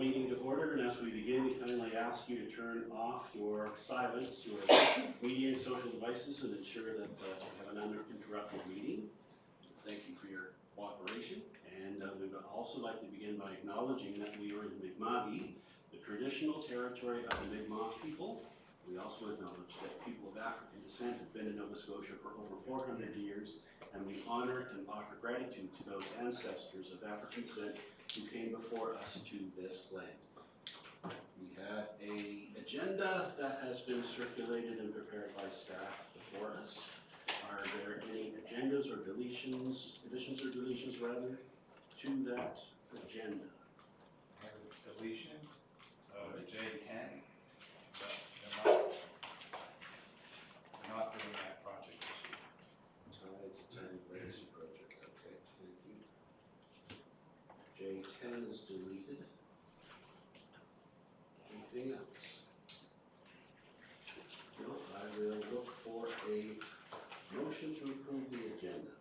meeting to order, and as we begin, we kindly ask you to turn off your silence, your media and social devices, and ensure that we have an uninterrupted meeting. Thank you for your cooperation, and we would also like to begin by acknowledging that we are in Mi'kma'ki, the traditional territory of the Mi'kmaq people. We also acknowledge that people of African descent have been in Nova Scotia for over 400 years, and we honor and offer gratitude to those ancestors of African descent who came before us to this land. We have an agenda that has been circulated and prepared by staff before us. Are there any agendas or deletions, additions or deletions rather, to that agenda? I have a deletion of J10. They're not doing that project this year. Tides Time Legacy Project, okay, thank you. J10 is deleted. Anything else? No, I will look for a motion to approve the agenda.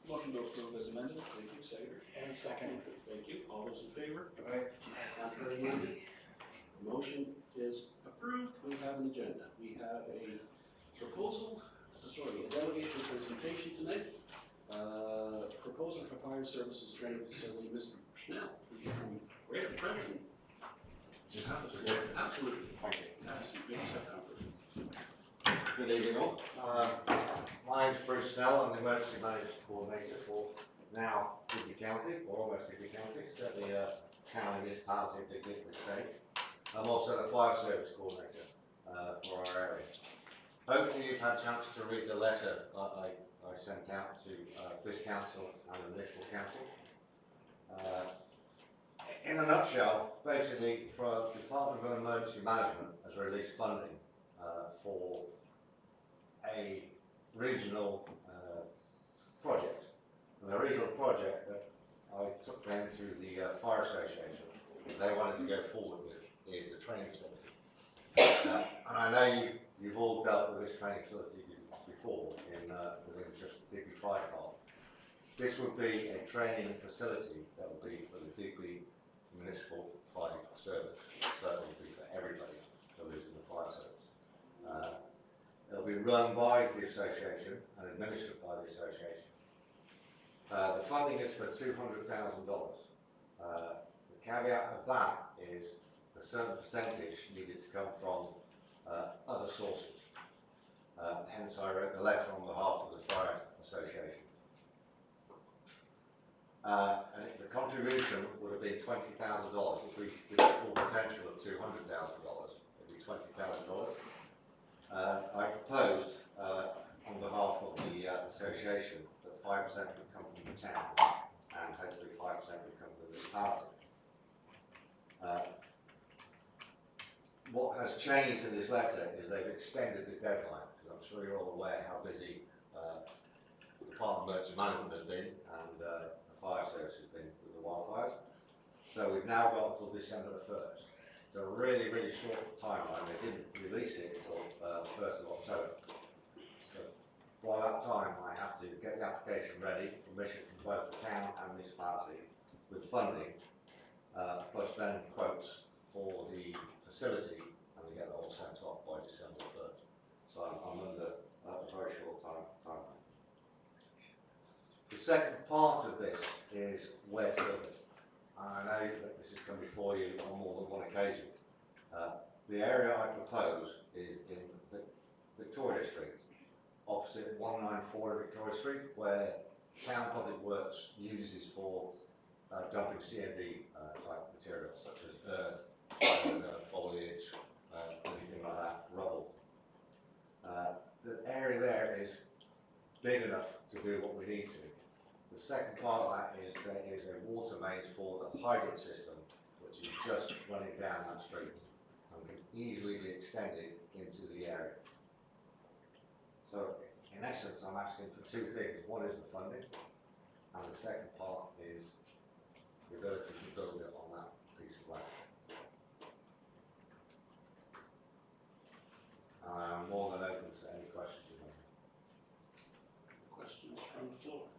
Motion to approve as amended, thank you, Secretary. And second. Thank you, all those in favor? Aye. Contrary minded? The motion is approved, we have an agenda. We have a proposal, a delegation presentation tonight. Proposal for fire services training facility, Mr. Schnell, please come right up front and you have the floor. Absolutely. Thank you. Absolutely. Good evening all. My name's Bruce Snell. I'm the Emergency Management Coordinator for now Digby County, or almost Digby County, certainly a town and municipality of Digby State. I'm also the Fire Service Coordinator for our area. Hopefully you've had a chance to read the letter I sent out to this council and the municipal council. In a nutshell, basically, the Department of Emergency Management has released funding for a regional project. And the regional project that I took them to the Fire Association, they wanted to go forward with, is the training facility. And I know you've all dealt with this training facility before within just Digby Fire Park. This would be a training facility that would be for the Digby Municipal Fire Service, so it would be for everybody who lives in the fire service. It'll be run by the association and administered by the association. The funding is for $200,000. The caveat of that is a certain percentage needed to come from other sources. Hence I wrote the letter on behalf of the Fire Association. And the contribution would have been $20,000. If we give a full potential of $200,000, it would be $20,000. I proposed on behalf of the association that 5% would come from the town and hopefully 5% would come from the municipality. What has changed in this letter is they've extended the deadline, because I'm sure you're all aware how busy the Department of Emergency Management has been and the fire service has been with the wildfires. So we've now got until December the 1st. It's a really, really short timeline. They didn't release it until the 1st of October. So by that time, I have to get the application ready, permission from both the town and municipality with funding, plus then quotes for the facility, and we get that all sent off by December 1st. So I'm under a very short timeline. The second part of this is where to build it. I know that this has come before you on more than one occasion. The area I propose is in Victoria Street, opposite 194 Victoria Street, where Town Public Works uses for dumping C&D type materials, such as earth, foliage, anything like that, rubble. The area there is big enough to do what we need to. The second part of that is there is a water mains for the hydrant system, which is just running down that street and can easily be extended into the area. So, in essence, I'm asking for two things. One is the funding, and the second part is the ability to build it on that piece of land. I'm more than open to any questions you may have. Questions from the floor?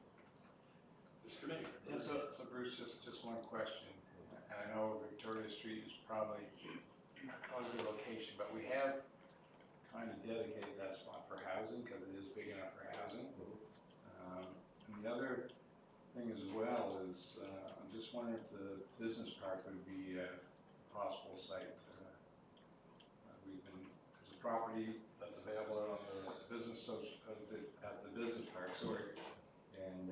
Mr. Mayor. Yeah, so Bruce, just one question. And I know Victoria Street is probably not a good location, but we have kind of dedicated that spot for housing because it is big enough for housing. And the other thing as well is, I'm just wondering if the business park would be a possible site. There's a property that's available on the business, at the business park, sorry. And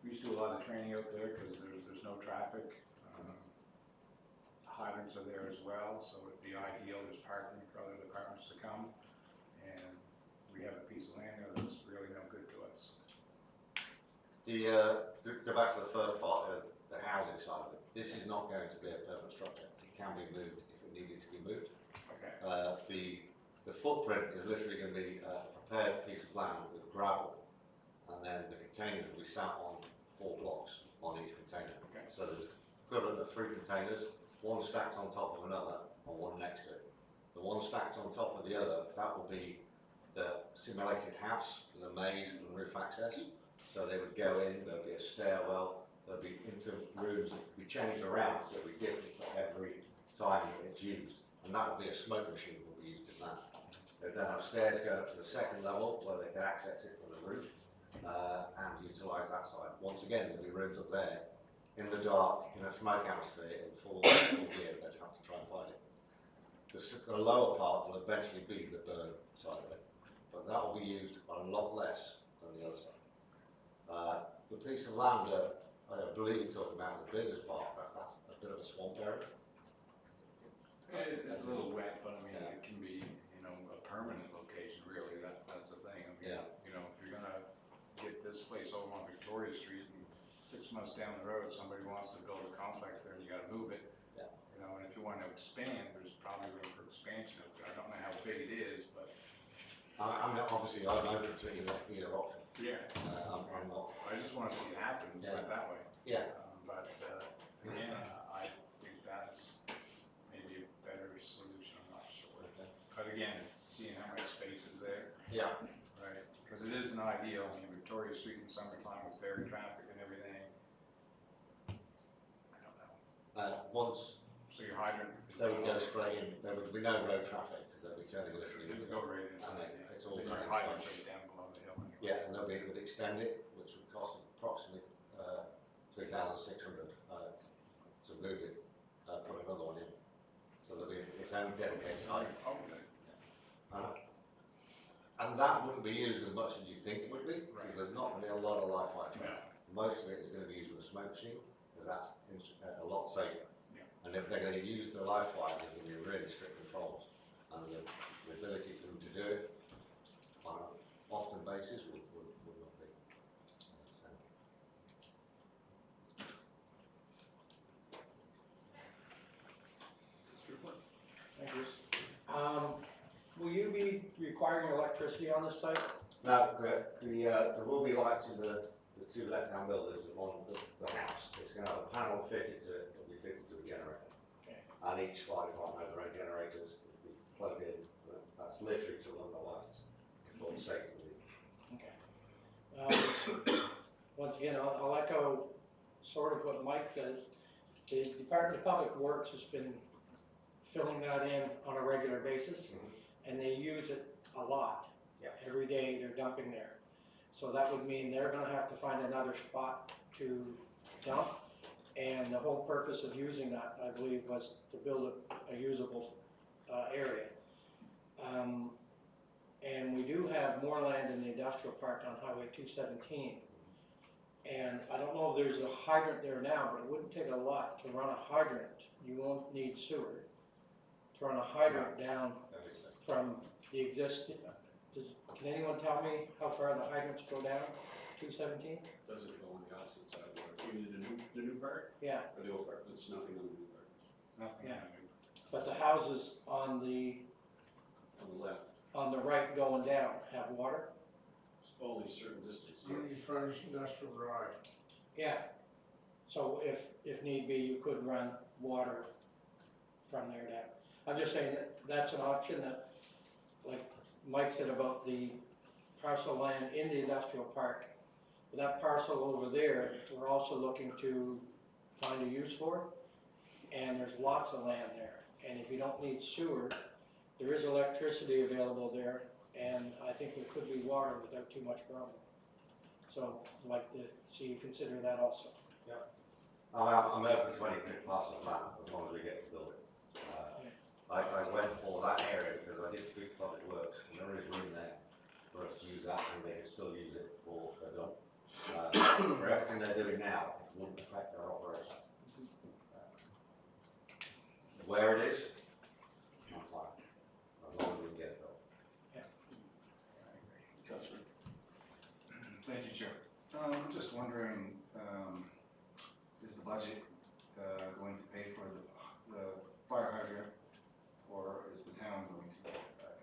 we used to do a lot of training out there because there's no traffic. Hydrants are there as well, so it'd be ideal, there's parking for other departments to come. And we have a piece of land there that's really no good to us. To go back to the first part, the housing side of it, this is not going to be a permanent structure. It can be moved if it needed to be moved. Okay. The footprint is literally going to be a prepared piece of land with gravel, and then the containers will be sat on 4 blocks on each container. Okay. So there's equivalent of 3 containers, one stacked on top of another, and one next to it. The one stacked on top of the other, that will be the simulated house, the maze and roof access. So they would go in, there'll be a stairwell, there'll be into rooms that could be changed around, so it'll be different for every time that it's used. And that will be a smoke machine will be used in that. They then have stairs going up to the 2nd level where they can access it from the roof and utilise that side. Once again, there'll be rooms up there in the dark, in a smoke atmosphere, in full gear, they'd have to try and find it. The lower part will eventually be the burn side of it, but that will be used a lot less than the other side. The piece of land that I believe you're talking about, the business park, that's a bit of a swamp area. It's a little wet, but I mean, it can be, you know, a permanent location, really, that's the thing. I mean, you know, if you're gonna get this place over on Victoria Street and 6 months down the road, somebody wants to build a complex there and you gotta move it. Yeah. You know, and if you want to expand, there's probably room for expansion up there. I don't know how big it is, but. I mean, obviously, I'm open to either option. Yeah. I'm not. I just wanna see it happen, put it that way. Yeah. But, again, I think that's maybe a better solution, I'm not sure. Okay. But again, seeing how much space is there, Yeah. right? Because it isn't ideal, I mean, Victoria Street in summertime with ferry traffic and everything. I don't know. Once So your hydrant. they would go straight in, there would be no road traffic because they'll be turning literally. It would go right in. And it's all Your drained. hydrant's right down below the hill anyway. Yeah, and they'll be able to extend it, which would cost approximately 3,600 to move it, put another one in. So there'll be its own dedicated hydrant. Okay. And that wouldn't be used as much as you think it would be, Right. because there's not really a lot of life like Yeah. that. Most of it is going to be used with a smoke machine, because that's a lot safer. Yeah. And if they're going to use the live fire, there's going to be really strict controls. And the ability for them to do it on an often basis would not be. Thank you. Will you be requiring electricity on this site? Now, there will be lights in the 2 left-hand buildings on the house. It's going to have a panel fitted to it, that will be fitted to a generator. Okay. And each fire department has their own generators, that we plug in, that's literally to run the lights, for the safety of the. Okay. Once again, I'll echo sort of what Mike says. The Department of Public Works has been filling that in on a regular basis, and they use it a lot. Yeah. Every day they're dumping there. So that would mean they're gonna have to find another spot to dump. And the whole purpose of using that, I believe, was to build a usable area. And we do have more land in the industrial park on Highway 217. And I don't know if there's a hydrant there now, but it wouldn't take a lot to run a hydrant. You won't need sewer. To run a hydrant down from the existing, can anyone tell me how far the hydrants go down, 217? Does it go on the opposite side of the road? You mean the new part Yeah, or the old part? There's nothing on the new part. Nothing. Yeah. but the houses on the On the left, right going down have water? only certain districts. Unity Furnace Industrial Drive. Yeah. So if need be, you could run water from there down. I'm just saying that that's an option that, like Mike said about the parcel land in the industrial park, that parcel over there, we're also looking to find a use for, and there's lots of land there. And if you don't need sewer, there is electricity available there, and I think there could be water without too much problem. So I'd like to see you consider that also. I'm open to any parcel of land as long as we get to build it. I went for that area because I did speak to Public Works, and there is room there for us to use that, and they can still use it for their dump. For everything they're doing now, it wouldn't affect their operation. Where it is, I'm fine, as long as we can get it built. Councillor. Thank you, Chair. I'm just wondering, is the budget, going to pay for the fire hydrant, or is the town going to pay for that?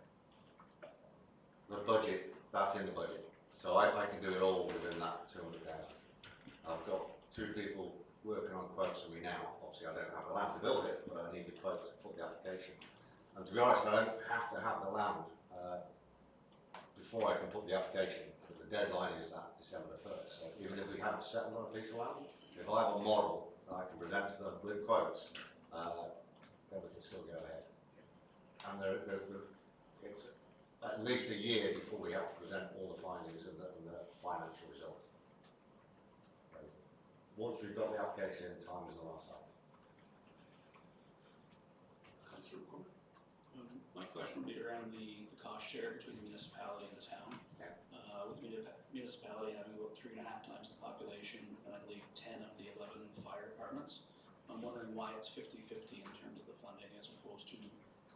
The budget, that's in the budget, so I can do it all within that 200,000. I've got 2 people working on quotes for me now. Obviously, I don't have the land to build it, but I need the quotes to put the application. And to be honest, I don't have to have the land before I can put the application, because the deadline is that December 1st. So even if we haven't settled on a piece of land, if I have a model that I can present to them with quotes, then we can still go ahead. And it's at least a year before we have to present all the findings and the financial results. Once we've got the application in, time is on our side. Councillor McCormick. My question would be around the cost share between the municipality and the town. Yeah. With the municipality having about 3.5 times the population, and I believe 10 of the 11 fire departments, I'm wondering why it's 50-50 in terms of the funding as opposed to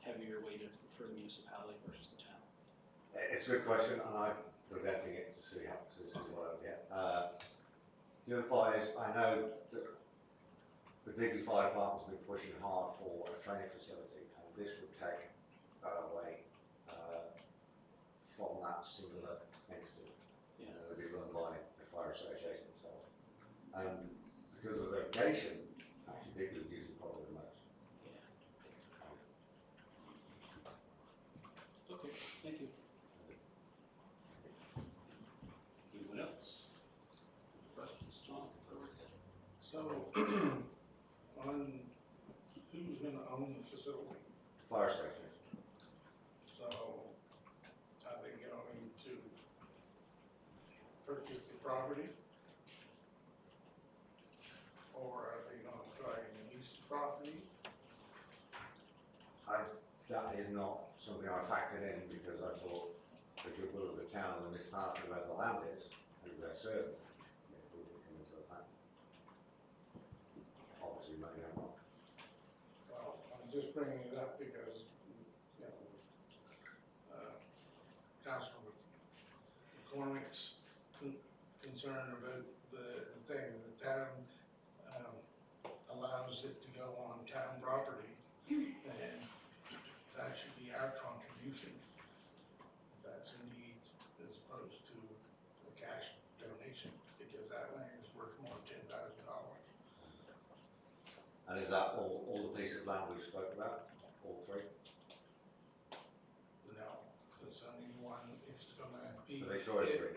heavier weighted for the municipality versus the town. It's a good question, and I'm presenting it to see what I get. The other part is, I know that the Digby Fire Department's been pushing hard for a training facility, and this would take that away from that singular entity. Yeah. It'll be run by the fire association itself. And because of the location, actually Digby uses it probably the most. Yeah. Okay, thank you. Anyone else? Questions, John? So, on who's gonna own the facility? Fire station. So, are they going to purchase the property? Or are they gonna try and lease the property? That is not something I factored in because I thought the goodwill of the town and the municipality where the land is, who they're serving, it would come into effect. Obviously, maybe I'm not. Well, I'm just bringing it up because, you know, Councilman McCormick's concerned about the thing, the town, allows it to go on town property, and that should be our contribution. That's indeed, as opposed to a cash donation, because that land is worth more than $10,000. And is that all the piece of land we spoke about, all 3? No, it's only one, it's gonna be. The Victoria Street.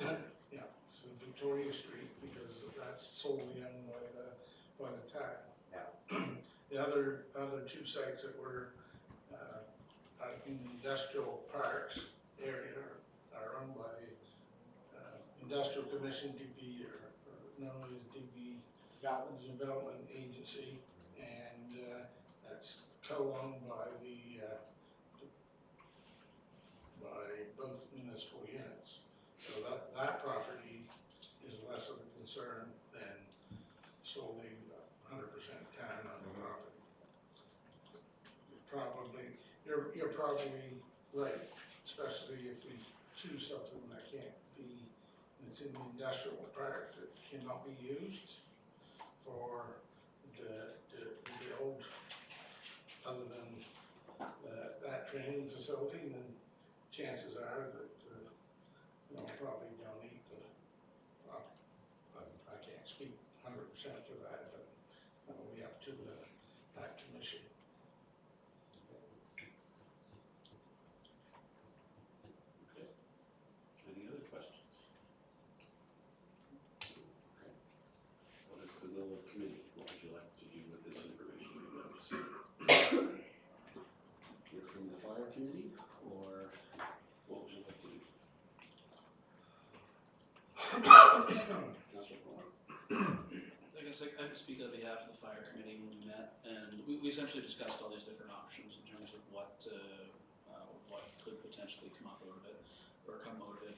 Yeah, so Victoria Street, because that's solely owned by the town. Yeah. The other 2 sites that were, in the industrial parks area are owned by, Industrial Commission, DB, or known as DB Development Agency, and, that's co-owned by both municipal units. So that property is less of a concern than solely 100% town on the property. You're probably right, especially if we choose something that can't be, that's in the industrial park that cannot be used for the old, other than that training facility, then chances are that, they'll probably donate the, well, I can't speak 100% to that, but it'll be up to that commission. Any other questions? Councilor Paul. I guess I can speak on behalf of the fire committee when we met, and we essentially discussed all these different options in terms of what could potentially come up out of it, or come out of it,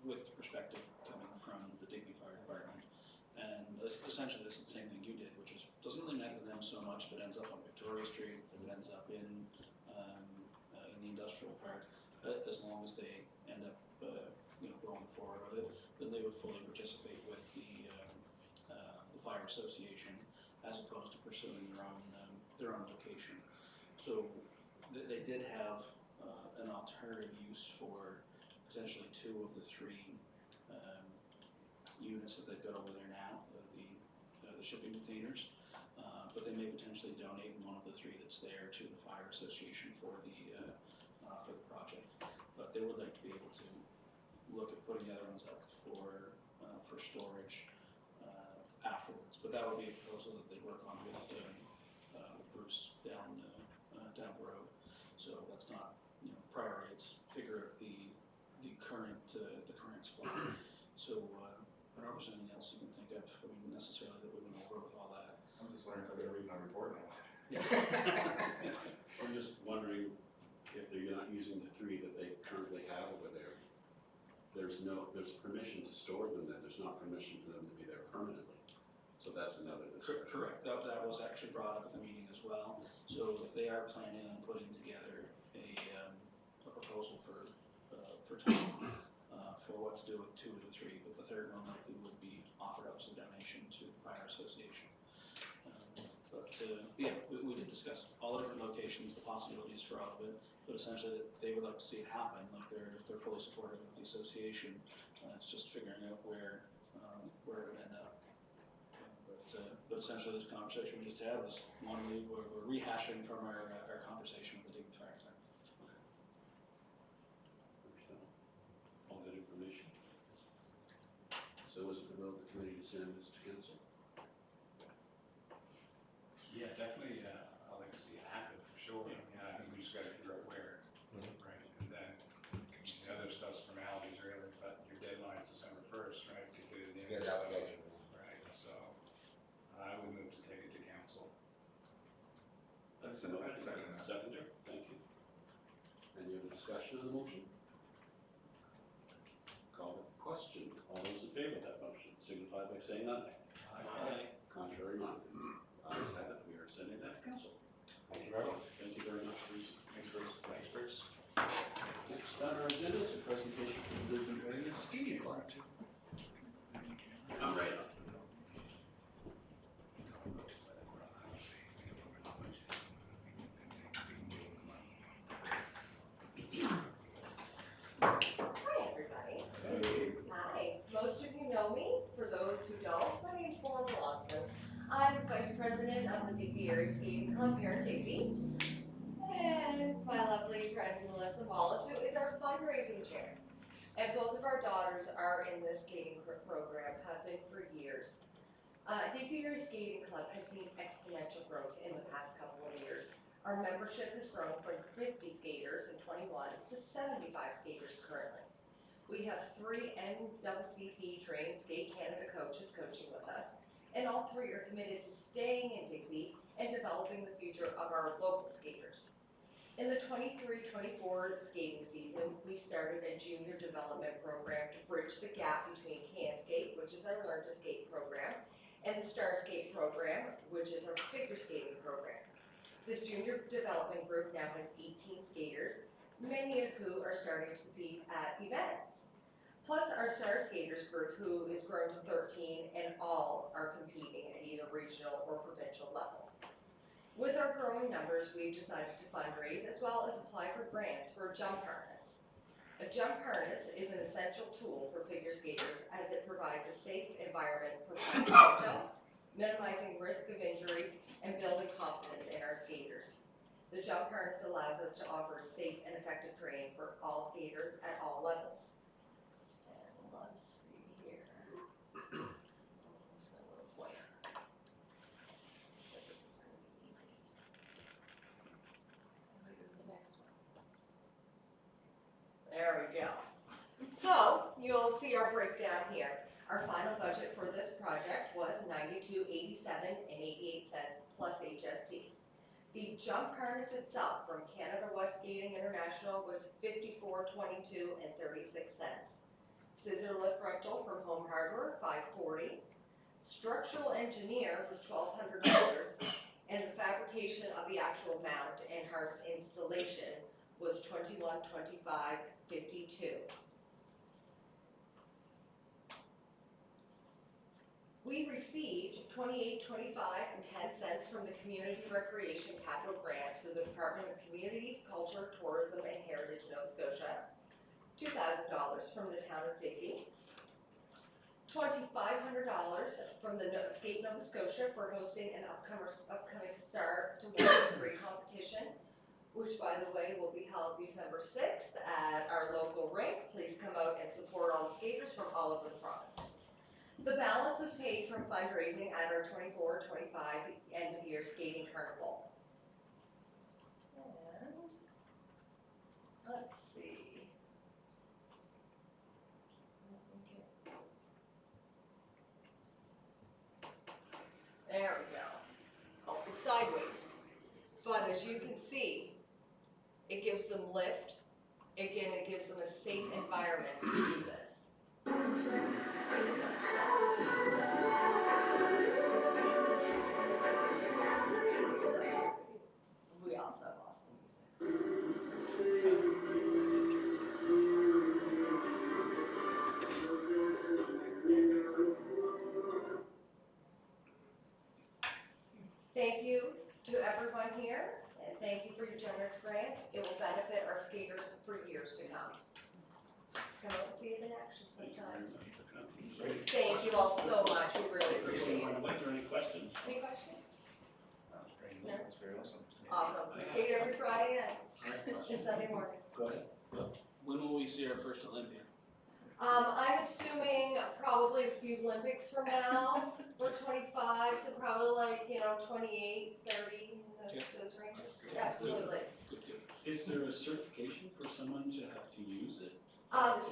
with perspective coming from the Digby Fire Department. And essentially, this is the same thing you did, which is, doesn't really matter to them so much if it ends up on Victoria Street, if it ends up in the industrial park, as long as they end up, going forward with it, then they would fully participate with the fire association, as opposed to pursuing their own location. So they did have an alternative use for potentially 2 of the 3 units that they've got over there now, the shipping containers. But they may potentially donate 1 of the 3 that's there to the fire association for the project. But they would like to be able to look at putting the other ones up for storage afterwards. But that would be a proposal that they work on with Bruce down the road. So that's not, priority, it's figure out the current supply. So, I don't know if there's anything else you can think of, necessarily that we went over with all that. I'm just wondering if they're reading my report now. I'm just wondering if they're not using the 3 that they currently have over there. There's permission to store them there, there's not permission for them to be there permanently. So that's another discussion. Correct, that was actually brought up at the meeting as well. So they are planning on putting together a proposal for time, for what to do with 2 of the 3, but the 3rd one likely would be offered up as a donation to the fire association. Yeah, we did discuss all the different locations, the possibilities for all of it, but essentially they would like to see it happen, like they're fully supportive of the association. It's just figuring out where it would end up. But essentially this conversation we just had was one we're rehashing from our conversation with the Digby Fire Department. Understand. All that information. So is it the will of the committee to send this to council? Yeah, definitely, I'd like to see it happen, for sure. I think we just gotta figure out where, right? And then, the other stuff's formalities really, but your deadline's December 1st, right? To get it in. Get the application. Right, so, I would move to take it to council. That's the motion. Seconder, thank you. Any other discussion on the motion? Call the question. All those in favor of that motion signify by saying aye. Aye. Contrary minded. Ayes have it. We are sending that to council. Thank you very much. Thank you very much, Bruce. Thanks, Bruce. Thanks, Bruce. Next on our agenda is a presentation from the Lisbon Area Ski Club. I'm right up. Hi, everybody. Hi. Most of you know me. For those who don't, my name's Lauren Watson. I'm Vice President of the Digby Area Skating Club here in Digby. And my lovely friend Melissa Wallace, who is our fundraising chair. And both of our daughters are in this skating program, have been for years. Digby Area Skating Club has seen exponential growth in the past couple of years. Our membership has grown from 50 skaters in 21 to 75 skaters currently. We have 3 NCCP trained Skate Canada coaches coaching with us, and all 3 are committed to staying in Digby and developing the future of our local skaters. In the 23-24 skating season, we started a junior development program to bridge the gap between CanSkate, which is our Learn to Skate program, and the Star Skate program, which is our figure skating program. This junior development group now has 18 skaters, many of who are starting to compete at events. Plus our Star Skaters group, who is grown to 13, and all are competing at either regional or provincial level. With our growing numbers, we've decided to fundraise as well as apply for grants for a jump harness. A jump harness is an essential tool for figure skaters as it provides a safe environment for climbing jumps, minimizing risk of injury, and building confidence in our skaters. The jump harness allows us to offer safe and effective training for all skaters at all levels. And let's see here. Almost a little flare. So this is going to be easy. And we go to the next one. There we go. So you'll see our breakdown here. Our final budget for this project was $92.87 plus HST. The jump harness itself from Canada West Skating International was $54.22 Scissor lift rental from Home Hardware, $540. Structural engineer was $1,200, and the fabrication of the actual mount and harness installation was $2125.52. We received $28.25 from the Community Recreation Capital Grant through the Department of Communities, Culture, Tourism, and Heritage, Nova Scotia. $2,000 from the town of Digby. $2,500 from the Skate Nova Scotia for hosting an upcoming Start to 1-3 competition, which, by the way, will be held December 6th at our local rink. Please come out and support all the skaters from all over the province. The balance was paid from fundraising at our 24-25 end of year skating carnival. And let's see. There we go. Oh, it's sideways. But as you can see, it gives them lift. Again, it gives them a safe environment to do this. We also have awesome music. Thank you to everyone here, and thank you for your generous grant. It will benefit our skaters for years to come. Come out and see it in action Thank you sometime. very much for coming. Great. Thank you all so much, we really appreciate it. Was there any questions? Any questions? That was great. No. That's very awesome. Awesome, we skate every Friday night and Sunday morning. Go ahead. When will we see our first Olympia? I'm assuming probably a few Olympics from now, we're 25, so probably like, 28, 30, those ranges. Absolutely. Good, good. Is there a certification for someone to have to use it?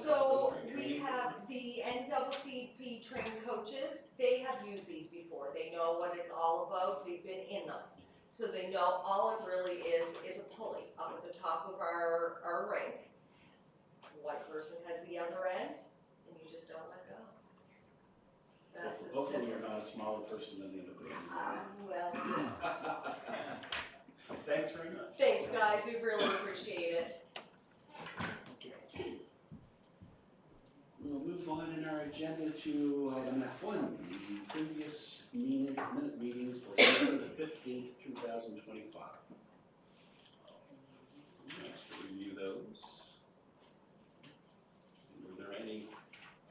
So we have the NCCP trained coaches, they have used these before, they know what it's all about, they've been in them. So they know all it really is a pulley up at the top of our rink. One person has the other end, and you just don't let go. That's as Hopefully you're simple. not a smaller person than the other person. Well, Thanks very much. thanks, guys, we really appreciate it. We'll move on in our agenda to item F1, the previous minute meetings for December the 15th, 2025. Next, to review those. Were there any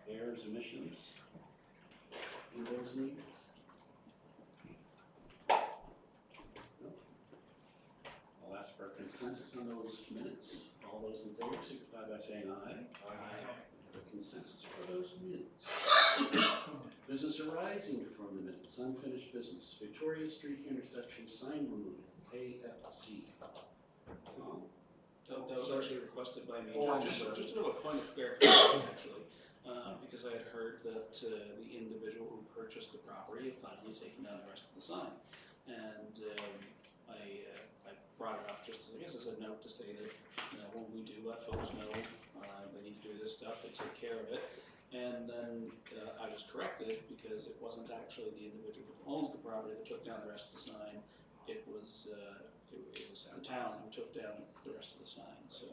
errors, omissions in those meetings? No? I'll ask for consensus on those minutes. All those in favor signify by saying aye. Aye. The consensus for those minutes. Business arising from the minutes, unfinished business, Victoria Street intersection sign removal, KFC. Tom? That was actually requested by me, Oh, I'm just sorry. just a little point of clarification, actually, because I had heard that the individual who purchased the property had finally taken down the rest of the sign. And I brought it up just, I guess, as a note to say that, when we do let folks know they need to do this stuff, they take care of it. And then I was corrected because it wasn't actually the individual who owns the property that took down the rest of the sign. It was the town who took down the rest of the sign. So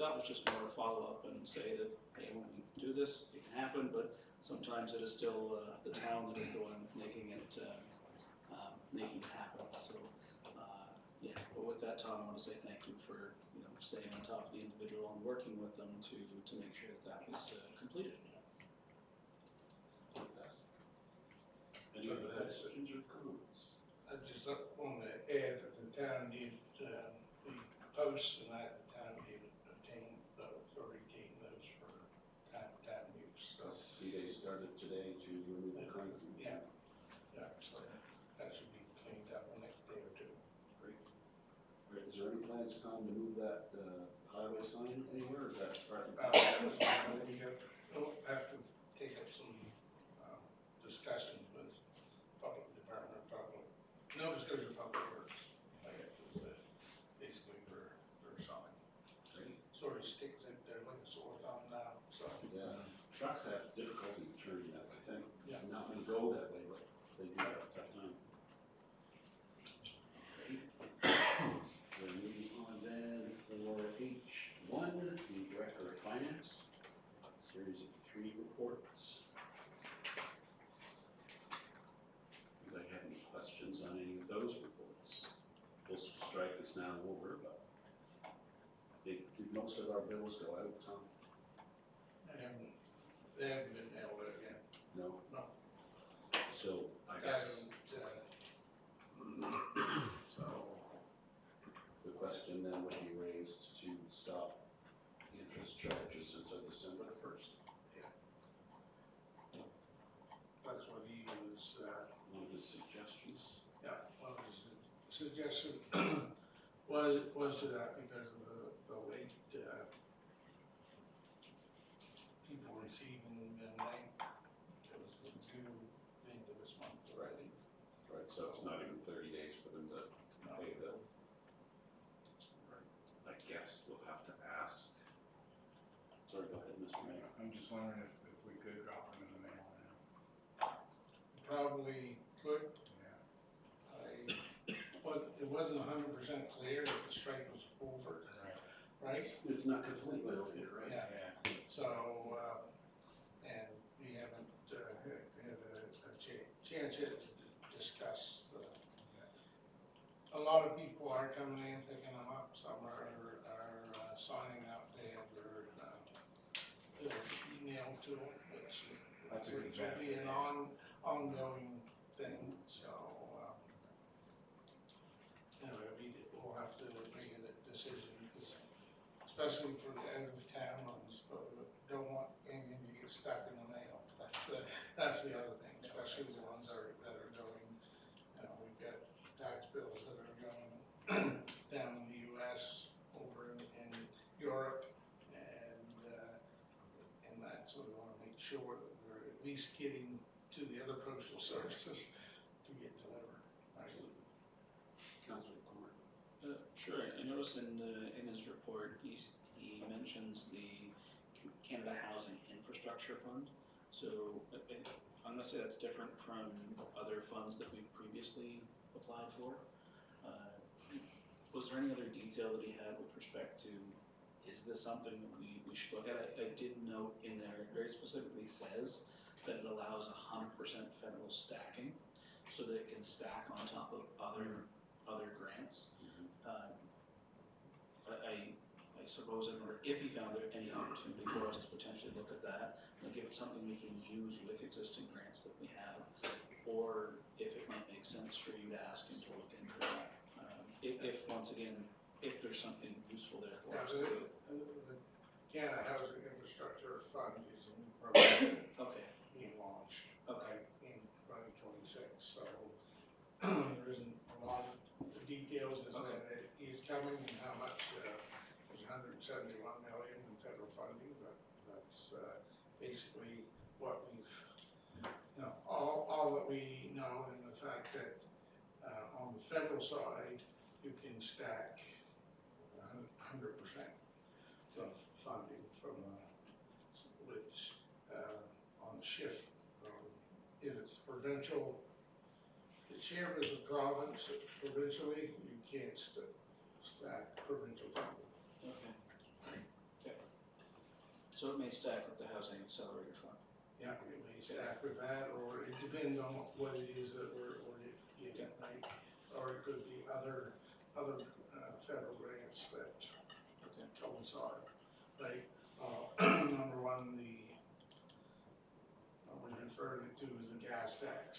that was just more a follow-up and say that, hey, when we do this, it can happen, but sometimes it is still the town that is the one making it happen. So yeah, but with that, Tom, I want to say thank you for staying on top of the individual and working with them to make sure that was completed. Any other questions or comments? I just want to add that the town did, the posts and that, the town did obtain those, or retain those for time use, so. I see they started today to remove the concrete. Yeah. Yeah, so that should be cleaned up the next day or two. Great. All right, is there any plans, Tom, to move that highway sign anywhere, or is that part of the? We'll have to take up some go out, Tom? They haven't been nailed out yet. No? No. So, I guess, So, the question then would be raised to stop interest charges until December the first. that's what he was, One of his suggestions. yeah, one of his suggestions was to that because of the late, people receiving the late, it was due the end of this month already. Right, so it's not even 30 days for them to pay the, I guess we'll have to ask. Sorry, go ahead, Mr. Mayor. I'm just wondering if we could drop them in the mail now. Probably could, Yeah. it wasn't 100% clear that the strike was over, right? It's not completely over, right? Yeah. Yeah. So, and we haven't, had a chance yet to discuss a lot of people are coming in, picking them up, some are signing up, they have their, email to them, That's a good which will be an ongoing thing, so, we'll have to make a decision, because especially for the out of town ones, don't want anything to get stuck in the mail. That's the other thing, especially the ones that are going, we've got tax bills that are going down in the US, over in Europe, and that, so we wanna make sure that we're at least getting to the other postal services to get delivered. Absolutely. Councilor Corr. Sure, I noticed in his report, he mentions the Canada Housing Infrastructure Fund. So I'm gonna say that's different from other funds that we've previously applied for. Was there any other detail that he had with respect to, is this something that we should look at? I did note in there, it very specifically says that it allows 100% federal stacking, so that it can stack on top of other grants. I suppose if he found there any opportunity for us to potentially look at that, like if it's something we can use with existing grants that we have, or if it might make sense for you to ask him to look into that. If once again, if there's something useful there for Yeah, us. the Canada Housing Infrastructure Fund is a new program Okay, being launched. okay, In 2026, so there isn't a lot of the details is that it is coming and how much, there's 171 million in federal funding, but that's, basically what we've, all that we know, and the fact that, on the federal side, you can stack 100% of funding from, which, on the shift, if it's provincial, it's shared as a province, provincially, you can't stack provincial funding. okay. Okay. So it may stack with the Housing Accelerator Fund. Yeah, it may stack with that, or it depends on what it is that we're getting, right? Or it could be other federal grants that coincide, right? Number one, we refer to as the gas tax.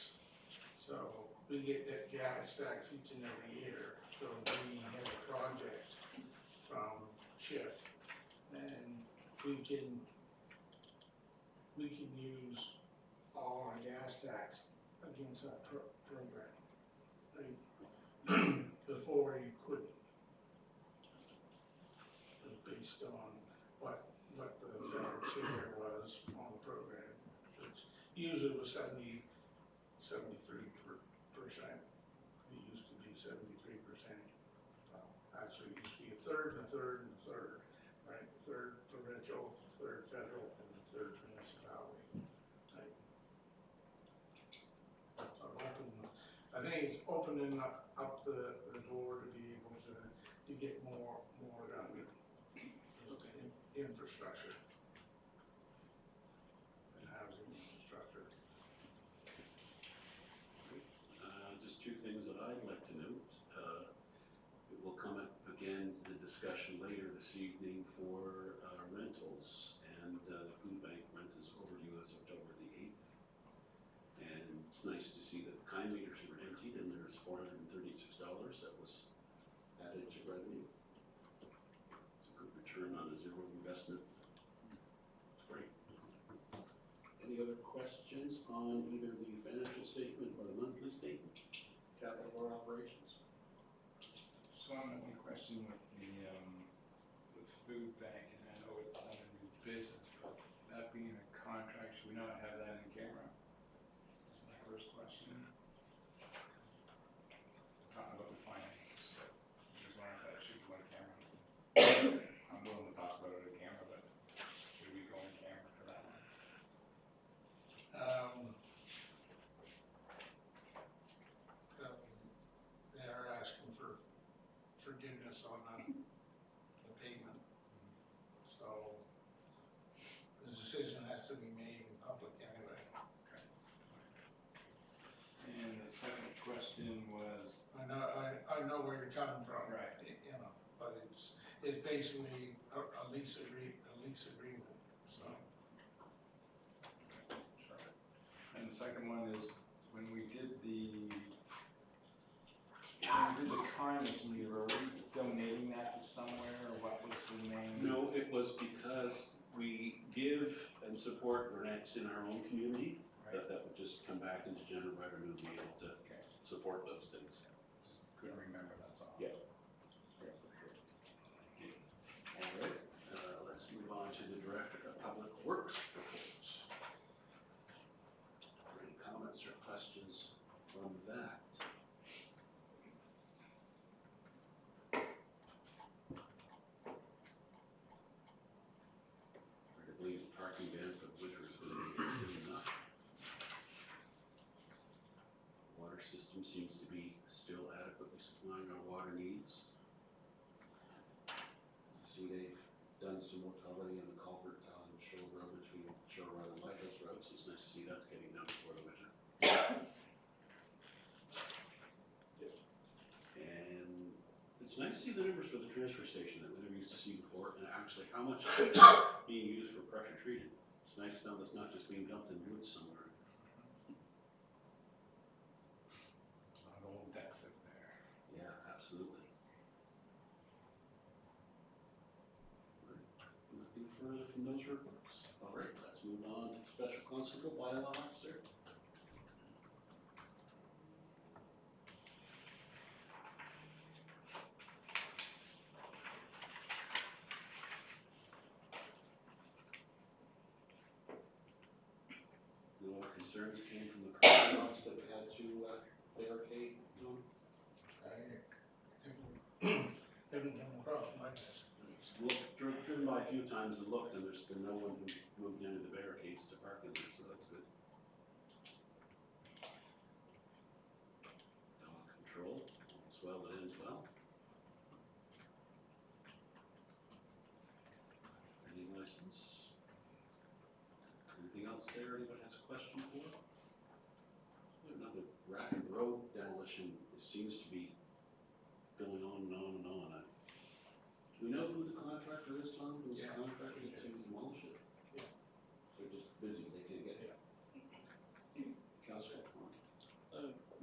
So we get that gas tax each and every year, so we have a project from Shift, and we can use all our gas tax against that program, right? Before you couldn't. It was based on what the federal share was on the program, which usually was 73%. It used to be 73%. Actually, it used to be a third, and a third, and a third, right? A third provincial, a third federal, and a third municipality, right? So I think it's opening up the door to be able to get more done with infrastructure and housing infrastructure. Just two things that I'd like to note. It will come up again in discussion later this evening for $436 that was added to revenue. It's a good return on a zero investment. It's great. Any other questions on either the financial statement or the monthly statement, capital or operations? So I'm one question with the food bank, and I know it's under new business, but that being a contract, should we not have that in camera? That's my first question. Talking about the finances, just wondering if that should go in camera. I'm willing to talk about it in camera, but should we go in camera for that one? They are asking for forgiveness on the payment. So the decision has to be made in public anyway. And the second question was, I know where you're coming from. Right. You know, but it's basically a lease agreement, so. and the second one is, when we did the kindness meter, are we donating that to somewhere, or what was the name? No, it was because we give and support grants in our own community, Right. that would just come back into general revenue to be able to Okay, support those things. just couldn't remember, that's all. Yeah. All right, let's move on to the Director of Public Works reports. Any comments or questions from that? I believe the parking ban for the winter is going to be good enough. Water system seems to be still adequately supplying our water needs. I see they've done some more culverting on the culvert on Shore Road between Shore Road and Lighthouse Road, so it's nice to see that's getting done before the winter. And it's nice to see the numbers for the transfer station that we never used to see before, and actually how much is being used for pressure treated. It's nice now that it's not just being dumped in woods somewhere. A lot of old decks up there. Yeah, absolutely. Nothing further from those reports. All right, let's move on to Special Constable Bylaw Officer. No more concerns came from the parking lots that we had to barricade, no? Haven't come across my desk. Driven by a few times and looked, and there's been no one who moved into the barricades to park in there, so that's good. Dog control, all's well that ends well. Vending license. Anything else there anybody has a question for? Another rapid road demolition, it seems to be going on and on and on. Do we know who the contractor is, Tom, who's Yeah. contracted to demolish it? Yeah. They're just busy, they can't get it. Councilor Horn.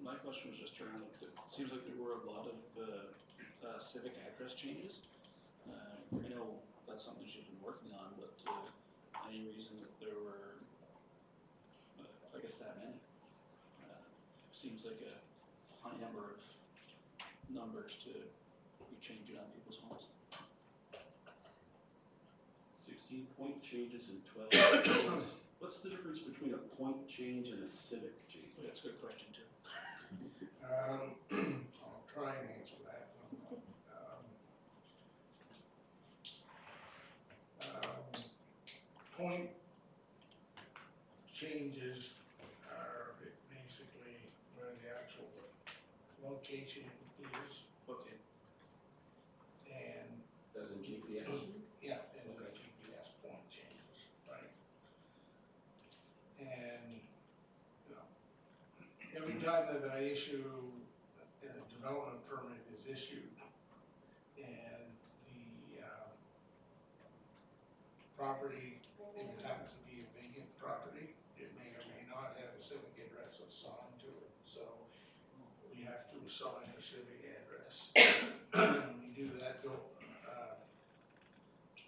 My question was just around, it seems like there were a lot of civic address changes. I know that's something she's been working on, but any reason that there were, I guess that many? Seems like a high number of numbers to be changing on people's homes. 16 point changes in 12 days. What's the difference between a point change and a civic change? Well, that's a good question too. I'll try and answer that. Point changes are basically where the actual location is, Okay. and, As in GPS? yeah, and the GPS point changes, right? And, you know, every time that I issue, a development permit is issued, and the, property, if it happens to be a vacant property, it may or may not have a civic address assigned to it, so we have to to assign a civic address. When you do that, go,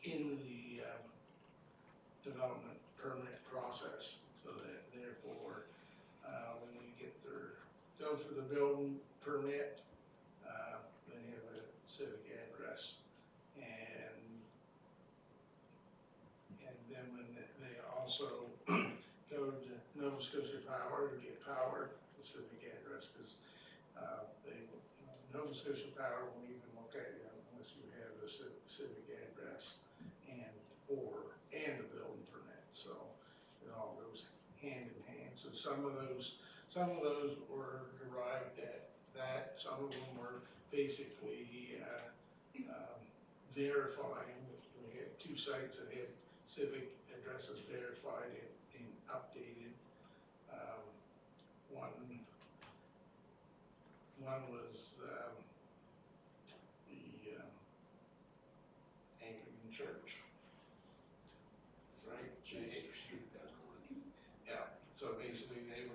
in the, development permit process, so that therefore, when you get their, go for the building permit, they have a civic address. And then when they also go to Nova Scotia Power to get power, the civic address, because, Nova Scotia Power won't even look at you unless you have a civic address and a building permit, so it all goes hand in hand. So some of those were derived at that, some of them were basically, verifying. We had 2 sites that had civic addresses verified and updated. One was, the, Anglican Church. Right? Change the street down on. Yeah, so basically they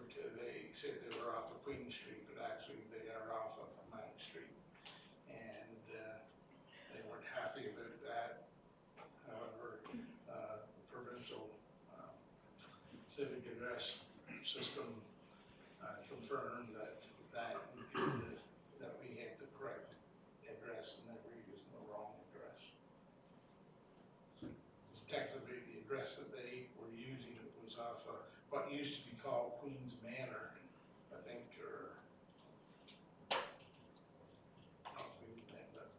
said they were off of Queen Street, but actually they are off of Mount Street. And, they weren't happy about that. However, the provincial, civic address system, confirmed that we had the correct address and that we used the wrong address. Technically, the address that they were using, it was off of what used to be called Queen's Manor, I think, or not Queen's Manor, but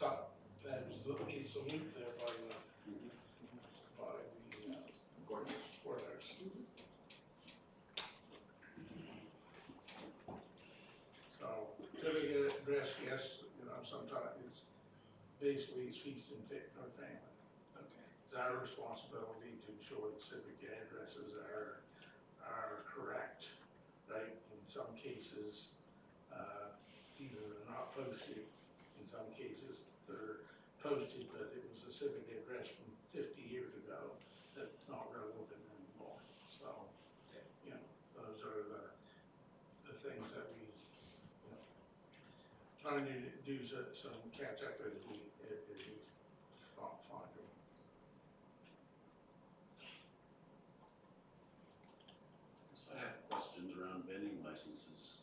some, that was, it's a loop there by the courthouse. So, civic address, yes, sometimes it's basically it's feast and fit our family. Okay. It's our responsibility to ensure that civic addresses are correct, right? In some cases, either they're not posted, in some cases they're posted, but it was a civic address from 50 years ago that's not relevant anymore. So, those are the things that we, trying to do some catch up as we find them. So I have questions around vending licenses.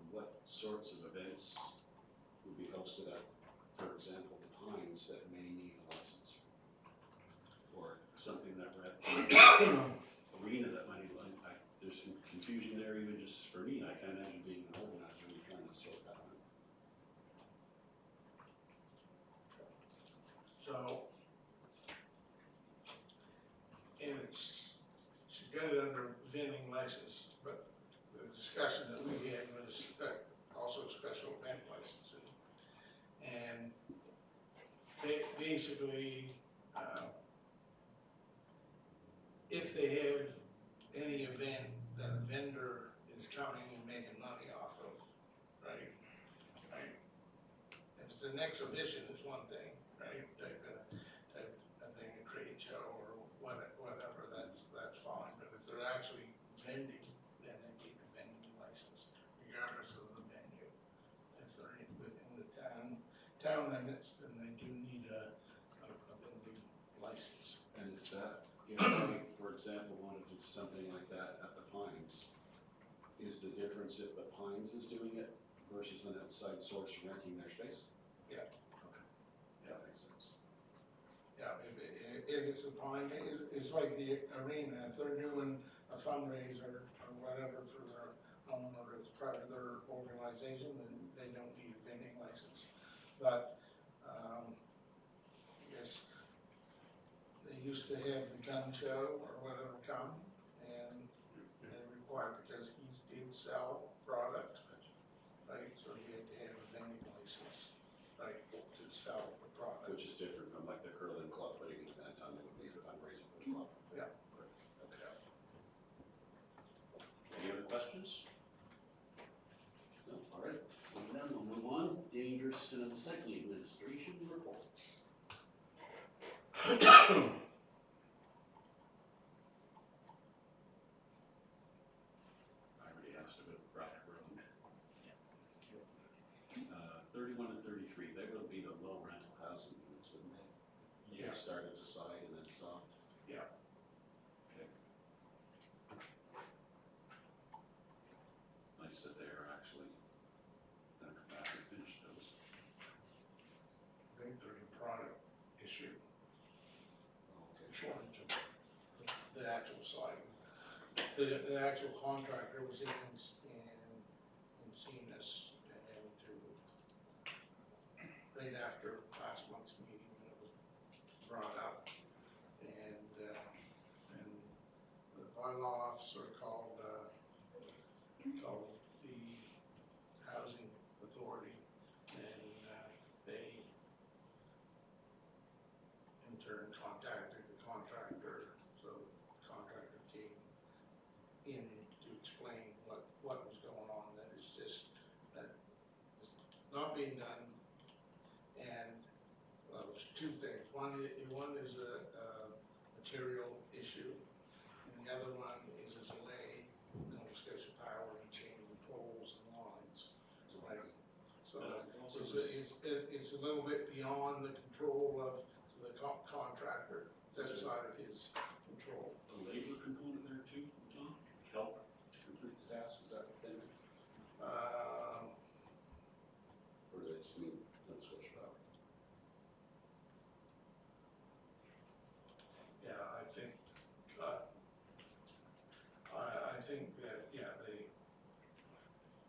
What sorts of events would be hosted at, for example, the Pines that may need a license? Or something that we're at arena that might, there's some confusion there even just for me. I can't imagine being an organizer and trying to sort that out. So, and she got it under vending license, but the discussion that we had was also special event licensing. And basically, if they have any event that a vendor is counting and making money off of, right? If it's an exhibition, it's one thing, right? Type of thing, a trade show or whatever, that's fine. But if they're actually vending, then they need a vending license, regardless of the venue. If they're within the town limits, then they do need a vending license. And is that, if I, for example, wanted to do something like that at the Pines, is the difference if the Pines is doing it versus an outside source renting their space? Yeah. Okay, that makes sense. Yeah, if it's a Pine, it's like the arena, if they're doing a fundraiser or whatever for their own, or it's part of their organization, then they don't need a vending license. But, I guess, they used to have the gun show or whatever come, and they required, because he did sell product, right, so he had to have a vending license, right, to sell the product. Which is different from like the curling club putting an event on, it would be for fundraising for the club. Yeah. Okay. Any other questions? No, all right, then we'll move on. Dangerous and unsightly administration report. I already asked about Rock Road. 31 and 33, they would be the low rental housing units, wouldn't they? Yeah. They start at the side and then stop. Yeah. Okay. Nice that they are actually gonna come back and finish those. I think there's a product issue, Okay. shortage of the actual site. The actual contractor was in seeing us and to, right after last month's meeting, when it was brought up. And the bylaw officer called the housing authority, and they in turn contacted the contractor, so the contractor came in to explain what was going on, that it's just, that it's not being done. And, well, there's two things, one is a material issue, and the other one is a delay in Nova Scotia Power in changing poles and lines, right? So, it's a little bit beyond the control of the contractor, that's outside of his control. A labor component there too, Tom? Help to complete the task, is that what they meant? Or do they just mean, let's switch it up? Yeah, I think that, yeah,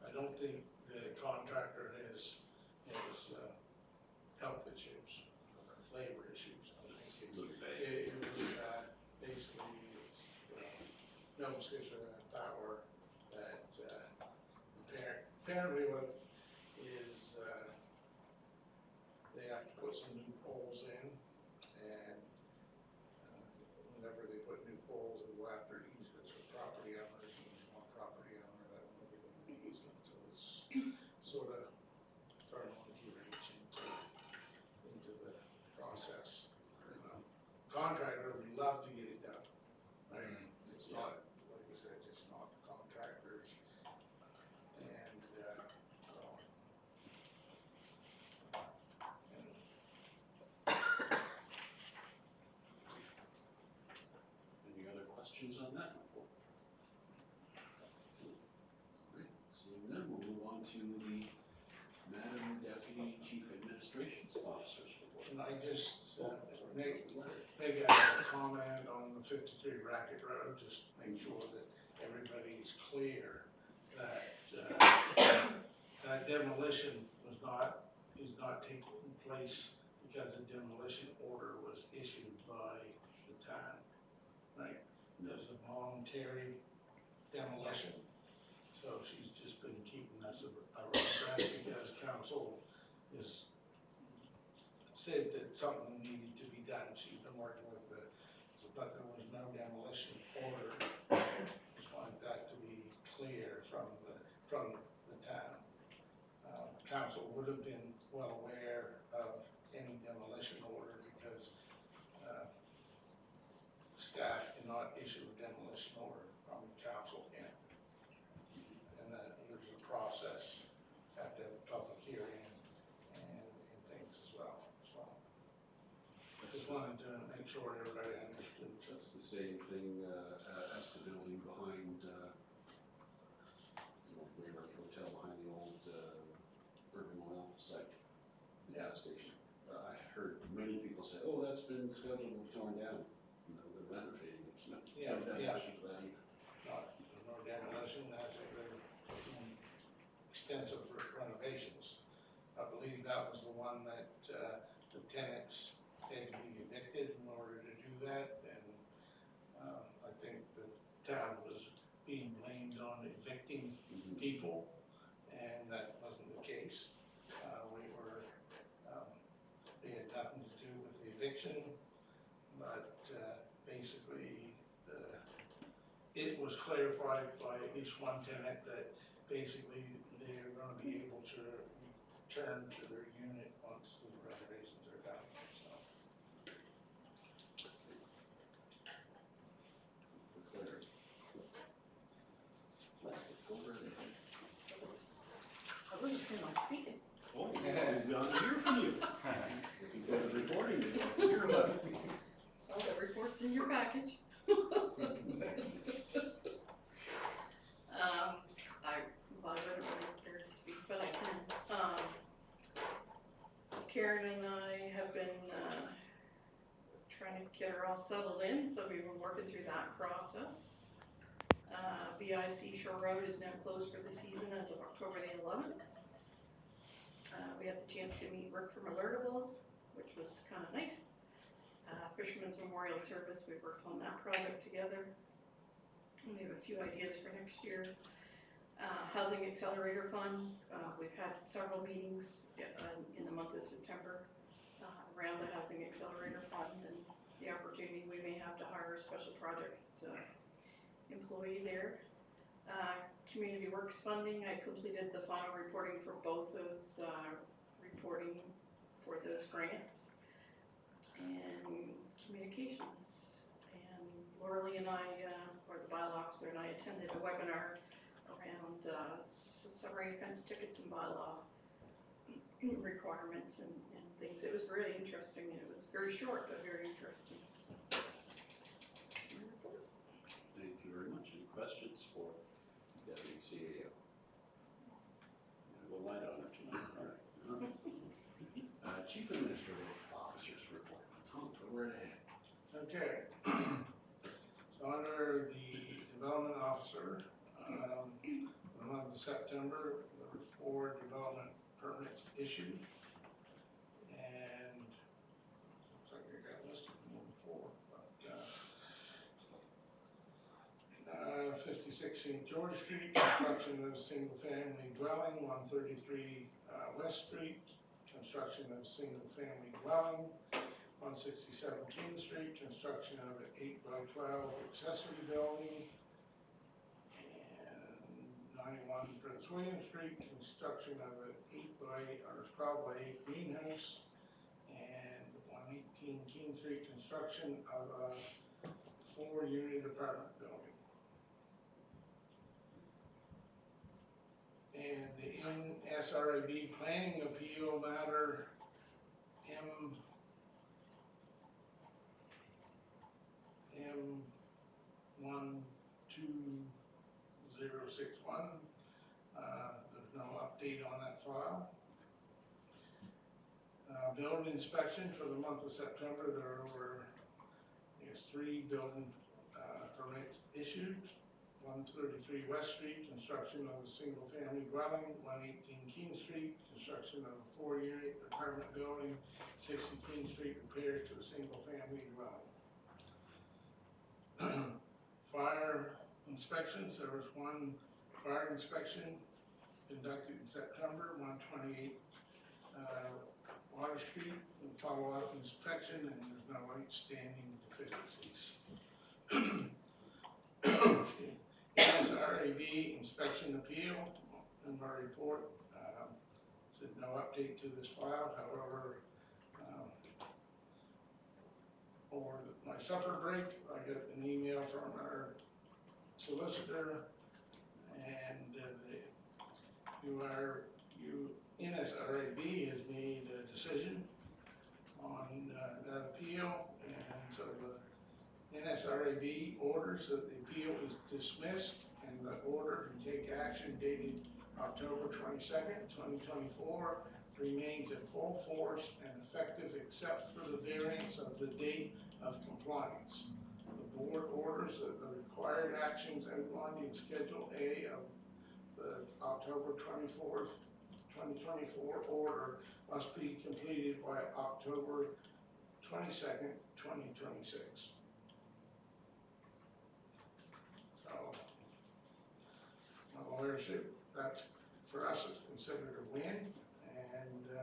I don't think the contractor has health issues, labor issues. I think it was, basically, Nova Scotia Power that, apparently what is, they have to put some new poles in, and whenever they put new poles, they go after easements for property owners, and there's one property owner that won't give them an easement, so it's sort of starting to reach into the process. Contractor would love to get it done, right? It's not, like I said, it's not the contractors, and, so. Any other questions on that report? Alright, seeing none, we'll move on to the Madam Deputy Chief Administration Officer's report. And I just, make Letter. maybe I have a comment on the 53 Racket Road, just make sure that everybody's clear that, that demolition is not taking place because the demolition order was issued by the town, right? There's a voluntary demolition, so she's just been keeping us around because council is said that something needed to be done. She's been working with but there was no demolition order. Just wanted that to be clear from the town. Council would have been well aware of any demolition order because staff cannot issue a demolition order from council can. And that there's a process, have to have a public hearing and things as well, so. Just wanted to make sure everybody understood. That's the same thing as the building behind, Waverly Hotel behind the old Urban Oil site, the gas station. I heard many people say, oh, that's been scheduled to be torn down. They're renovating it. No, Yeah, no yeah. demolition for that either. Not, there's no demolition, that's they're doing extensive renovations. I believe that was the one that, the tenants had to be evicted in order to do that, and, I think the town was being blamed on evicting people, and that wasn't the case. They had nothing to do with the eviction, but, basically, it was clarified by at least one tenant that basically they're gonna be able to return to their unit once the renovations are done, so. For clarity. Let's go over there. I wasn't planning on speaking. Oh, John, to hear from you. Looking forward to reporting, to hear about it. Well, the report's in your package. Well, I wasn't really prepared to speak, but I can. Karen and I have been, trying to get her all settled in, so we've been working through that process. BIC Shore Road is now closed for the season as of October the 11th. We had the chance to meet Rick from Alertable, which was kind of nice. Fisherman's Memorial Service, we worked on that project together. We have a few ideas for next year. Housing Accelerator Fund, we've had several meetings in the month of September around the Housing Accelerator Fund and the opportunity we may have to hire a special project employee there. Community Works Funding, I completed the final reporting for both those, reporting for those grants. And communications, and Laura Lee and I, or the bylaw officer and I attended a webinar around, summary offense tickets and bylaw requirements and things. It was really interesting, and it was very short, but very interesting. Thank you very much. Any questions for Deputy CAO? We'll light on it tonight, all right. Chief Administrative Officer's report. Tom, go right ahead. Okay. So under the development officer, in the month of September, there were 4 development permits issued. And looks like I got listed more than 4, but 56 St. George Street, construction of single-family dwelling, 133 West Street, construction of single-family dwelling, 167 King Street, construction of an 8x12 accessory building, and 91 Prince William Street, construction of an 12x8 greenhouse, and 118 King Street, construction of a 4-unit apartment building. And the NSRAB planning appeal matter M12061, there's no update on that file. Building inspection for the month of September, there were, I guess, 3 building permits issued. 133 West Street, construction of a single-family dwelling, 118 King Street, construction of a 4-unit apartment building, 60 King Street, repairs to a single-family dwelling. Fire inspections, there was 1 fire inspection conducted in September, 128 Water Street, and follow-up inspection, and there's no outstanding deficiencies. NSRAB inspection appeal, in my report, said no update to this file. However, over my supper break, I got an email from our solicitor, and NSRAB has made a decision on that appeal, and so the NSRAB orders that the appeal is dismissed and the order to take action dated October 22nd, 2024 remains in full force and effective except for the variance of the date of compliance. The board orders that the required actions outlined in Schedule A of the October 24th, 2024 order must be completed by October 22nd, 2026. So, my lawyer said that's, for us, it's considered a win, and I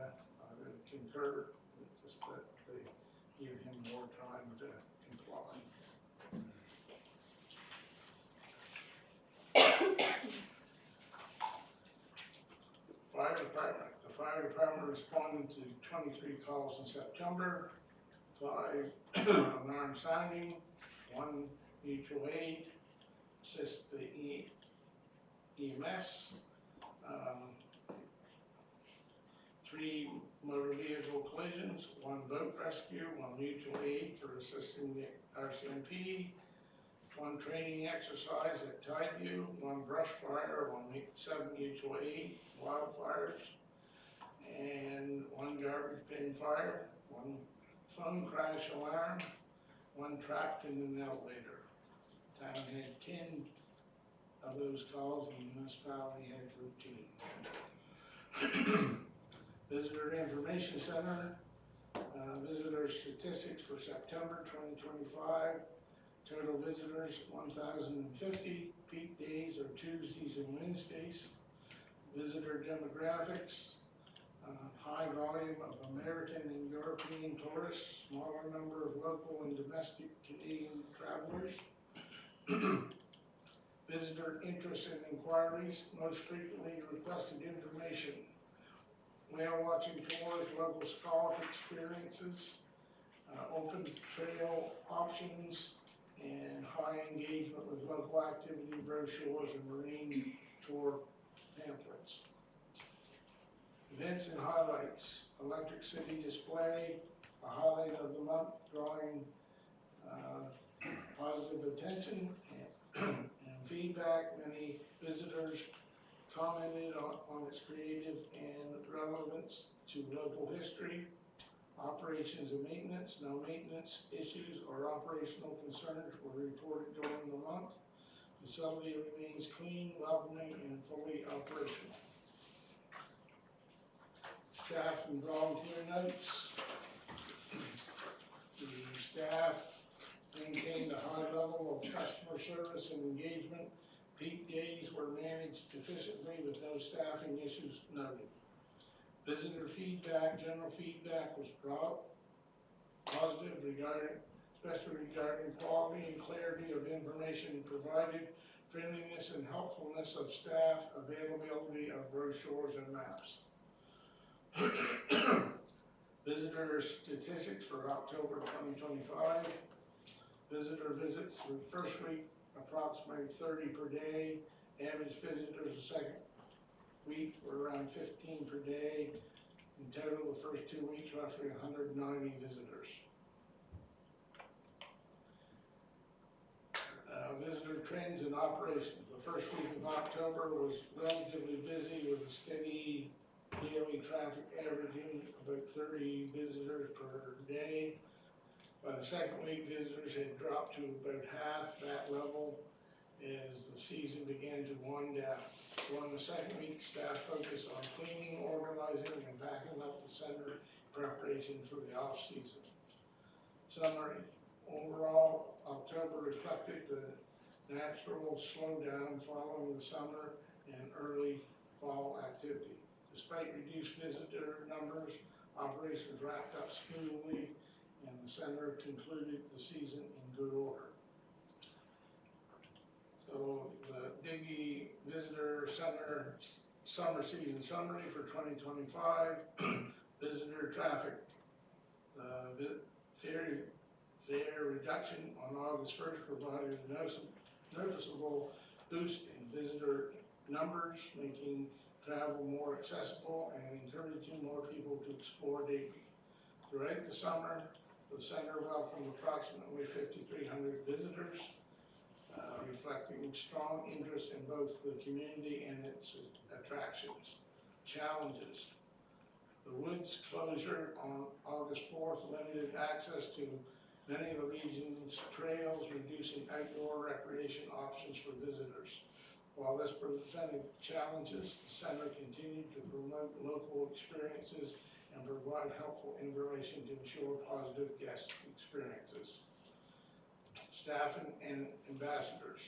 would concur, it's just that they give him more time to comply. Fire department. The fire department responded to 23 calls in September, 5 alarm sounding, 1 mutual aid, assist the EMS, 3 motor vehicle collisions, 1 boat rescue, 1 mutual aid for assisting the RCMP, 1 training exercise at Tideview, 1 brush fire, 7 mutual aid, wildfires, and 1 garbage bin fire, 1 phone crash alarm, 1 trapped in an elevator. Town had 10 of those calls, and the municipality had 13. Visitor Information Center, visitor statistics for September 2025. Total visitors, 1,050. Peak days are Tuesdays and Wednesdays. Visitor demographics, high volume of American and European tourists, smaller number of local and domestic Canadian travelers. Visitor interest and inquiries, most frequently requested information. Whale watching tours, local scallop experiences, open trail options, and high engagement with local activity brochures and marine tour pamphlets. Events and highlights, Electric City display, a highlight of the month, drawing positive attention and feedback. Many visitors commented on its creative and relevance to local history. Operations and maintenance, no maintenance issues or operational concerns were reported during the month. Facility remains clean, welcoming, and fully operational. Staff and volunteer notes. The staff maintained a high level of customer service and engagement. Peak days were managed efficiently with no staffing issues noted. Visitor feedback, general feedback was positive especially regarding quality and clarity of information provided, friendliness and helpfulness of staff, availability of brochures and maps. Visitor statistics for October 2025. Visitor visits for the first week, approximately 30 per day. Average visitors the second week were around 15 per day. In total, the first 2 weeks, roughly 190 visitors. Visitor trends and operations. The first week of October was relatively busy with a steady daily traffic averaging about 30 visitors per day. By the second week, visitors had dropped to about half that level as the season began to wind down. During the second week, staff focused on cleaning, organizing, and backing up the center preparation for the off-season. Summary. Overall, October reflected the natural slowdown following the summer and early fall activity. Despite reduced visitor numbers, operations wrapped up smoothly and the center concluded the season in good order. So the Digby Visitor Center summer season summary for 2025, visitor traffic, fare reduction on August 1st provided a noticeable boost in visitor numbers, making travel more accessible and encouraging more people to explore Digby. Throughout the summer, the center welcomed approximately 5,300 visitors, reflecting strong interest in both the community and its attractions. Challenges. The woods closure on August 4th limited access to many of the region's trails, reducing outdoor recreation options for visitors. While this presented challenges, the center continued to promote local experiences and provide helpful information to ensure positive guest experiences. Staff and ambassadors.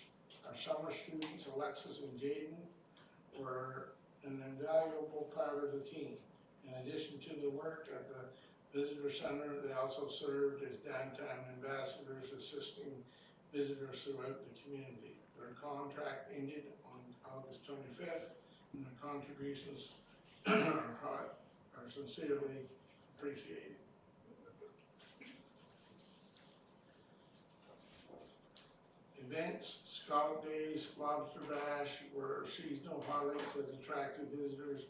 Our summer students, Alexis and Jaden, were an invaluable part of the team. In addition to the work at the Visitor Center, they also served as downtown ambassadors, assisting visitors throughout the community. Their contract ended on August 25th, and their contributions are sincerely appreciated. Events, Scallop Days, Lobster Bash were seasonal highlights that attracted visitors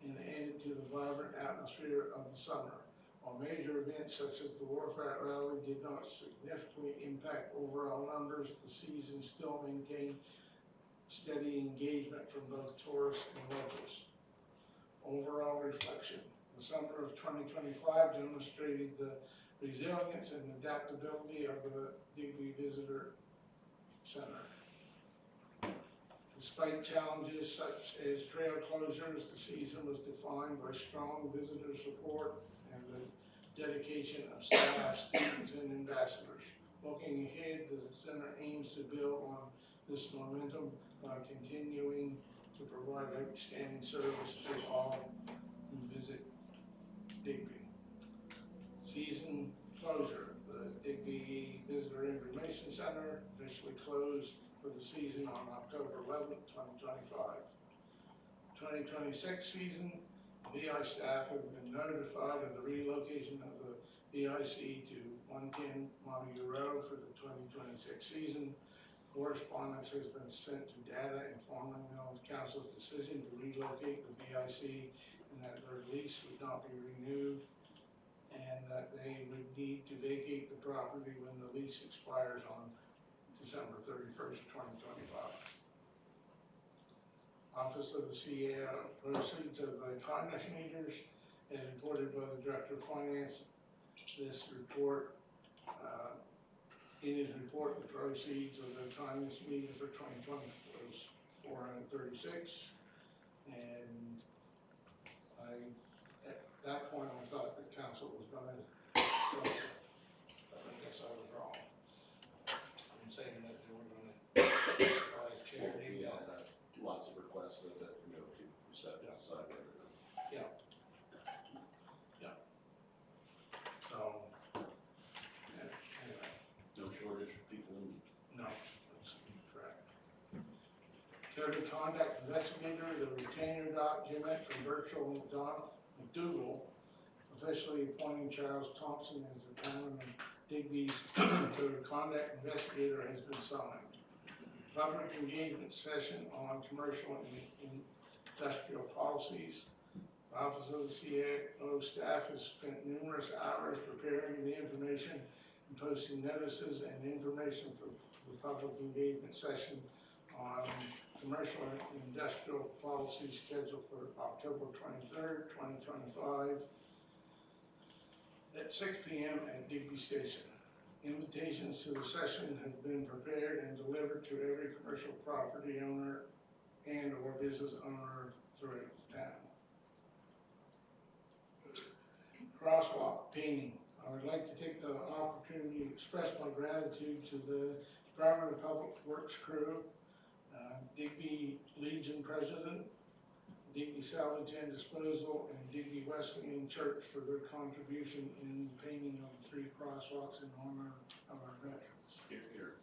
and added to the vibrant atmosphere of the summer. While major events such as the Wharf Rat Rally did not significantly impact overall numbers, the season still maintained steady engagement from both tourists and locals. Overall reflection, the summer of 2025 demonstrated the resilience and adaptability of the Digby Visitor Center. Despite challenges such as trail closures, the season was defined by strong visitor support and the dedication of staff, students, and ambassadors. Looking ahead, the center aims to build on this momentum by continuing to provide outstanding service to all who visit Digby. Season closure, the Digby Visitor Information Center officially closed for the season on October 11th, 2025. 2026 season, VI staff have been notified of the relocation of the VIC to 110 Montague Road for the 2026 season. Correspondence has been sent to data informing of council's decision to relocate the VIC and that their lease would not be renewed and that they would need to vacate the property when the lease expires on December 31st, 2025. Office of the CEO, proceeds of the kindness meters, as reported by the Director of Finance. This report, in his report, the proceeds of the kindness meter for 2020 was $436, and at that point, I thought the council was gonna, but I guess I was wrong. I'm saying that they were gonna buy a charity. We had lots of requests that, you know, people set outside there. So, yeah, anyway, No shortage of people in need. no, that's correct. Code of conduct investigator, the retainer document from Virtual McDougal, officially appointing Charles Thompson as the town of Digby's code of conduct investigator has been signed. Public engagement session on commercial and industrial policies. The Office of the CEO staff has spent numerous hours preparing the information and posting notices and information for the public engagement session on commercial and industrial policy scheduled for October 23rd, 2025 at 6 p.m. at Digby Station. Invitations to the session have been prepared and delivered to every commercial property owner and or business owner throughout the town. Crosswalk painting. I would like to take the opportunity to express my gratitude to the Department of Public Works crew, Digby Legion President, Digby Salvage and Disposal, and Digby Wesleyan Church for their contribution in painting of the 3 crosswalks in honor of our veterans. Here.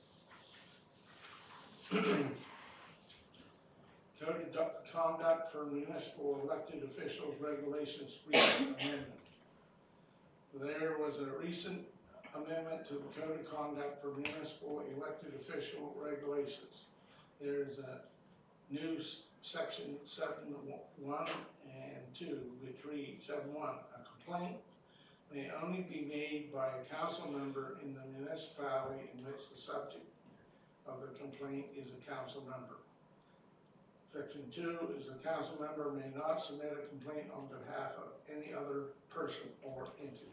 Code of conduct for municipal elected officials regulations recent amendment. There was a recent amendment to the Code of Conduct for Municipal Elected Official Regulations. There's a new section 7.1 and 2, which reads 7.1, a complaint may only be made by a council member in the municipality in which the subject of the complaint is a council member. Section 2 is a council member may not submit a complaint on behalf of any other person or entity.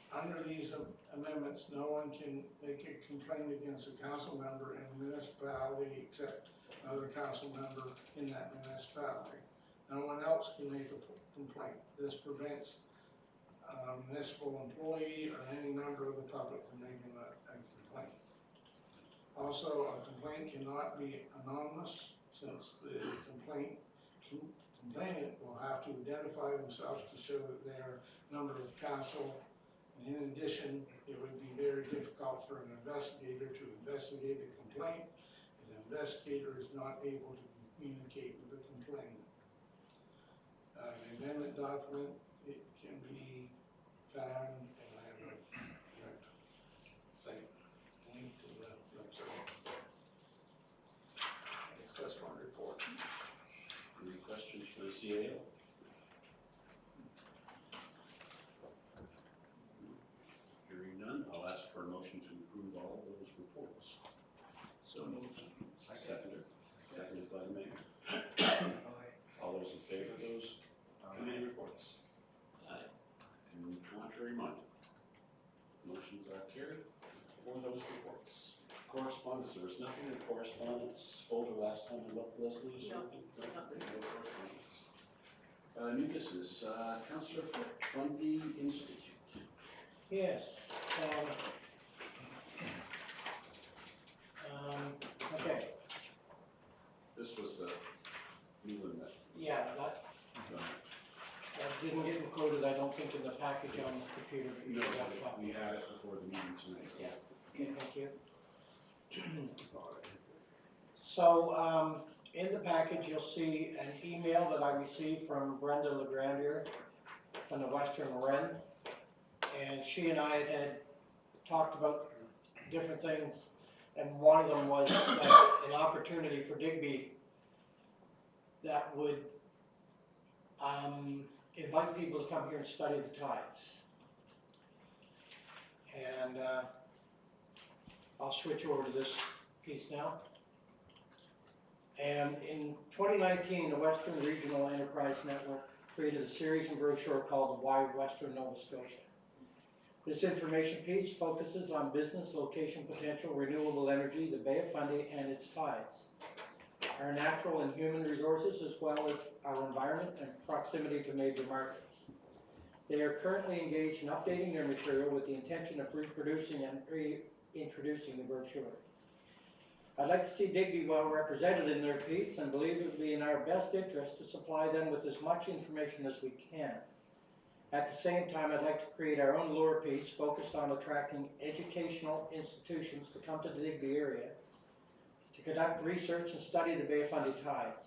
Under these amendments, no one can make a complaint against a council member in a municipality except another council member in that municipality. No one else can make a complaint. This prevents a municipal employee or any member of the public from making a complaint. Also, a complaint cannot be anonymous since the complainant will have to identify themselves to show that they are a member of council. And in addition, it would be very difficult for an investigator to investigate a complaint if the investigator is not able to communicate with the complainant. The amendment document, it can be found, and I have a direct site link to the website. That's my report. Any questions for the CAO? Hearing none, I'll ask for a motion to approve all of those reports. So moved. Seconded by the mayor. All those in favor of those committee reports? Aye. And contrary minded? Motions are carried for those reports. Correspondence, there was nothing in correspondence folder last time we looked, Leslie, is there No, anything? nothing. No correspondence. New business, Councillor Foote from the Institute. Yes, okay, This was the new one that, yeah, that didn't get included, I don't think, in the package on the computer, but you no, should have a copy. we had it before the meeting tonight. Yeah. Okay, thank you. So, in the package, you'll see an email that I received from Brenda LeGrandier from the Western Marin. And she and I had talked about different things, and one of them was an opportunity for Digby that would invite people to come here and study the tides. And I'll switch over to this piece now. And in 2019, the Western Regional Enterprise Network created a series and brochure called Why Western Nova Scotia. This information piece focuses on business, location potential, renewable energy, the Bay of Fundy, and its tides, our natural and human resources, as well as our environment and proximity to major markets. They are currently engaged in updating their material with the intention of reproducing and reintroducing the brochure. I'd like to see Digby well represented in their piece and believe it would be in our best interest to supply them with as much information as we can. At the same time, I'd like to create our own lure piece focused on attracting educational institutions to come to the Digby area to conduct research and study the Bay of Fundy tides.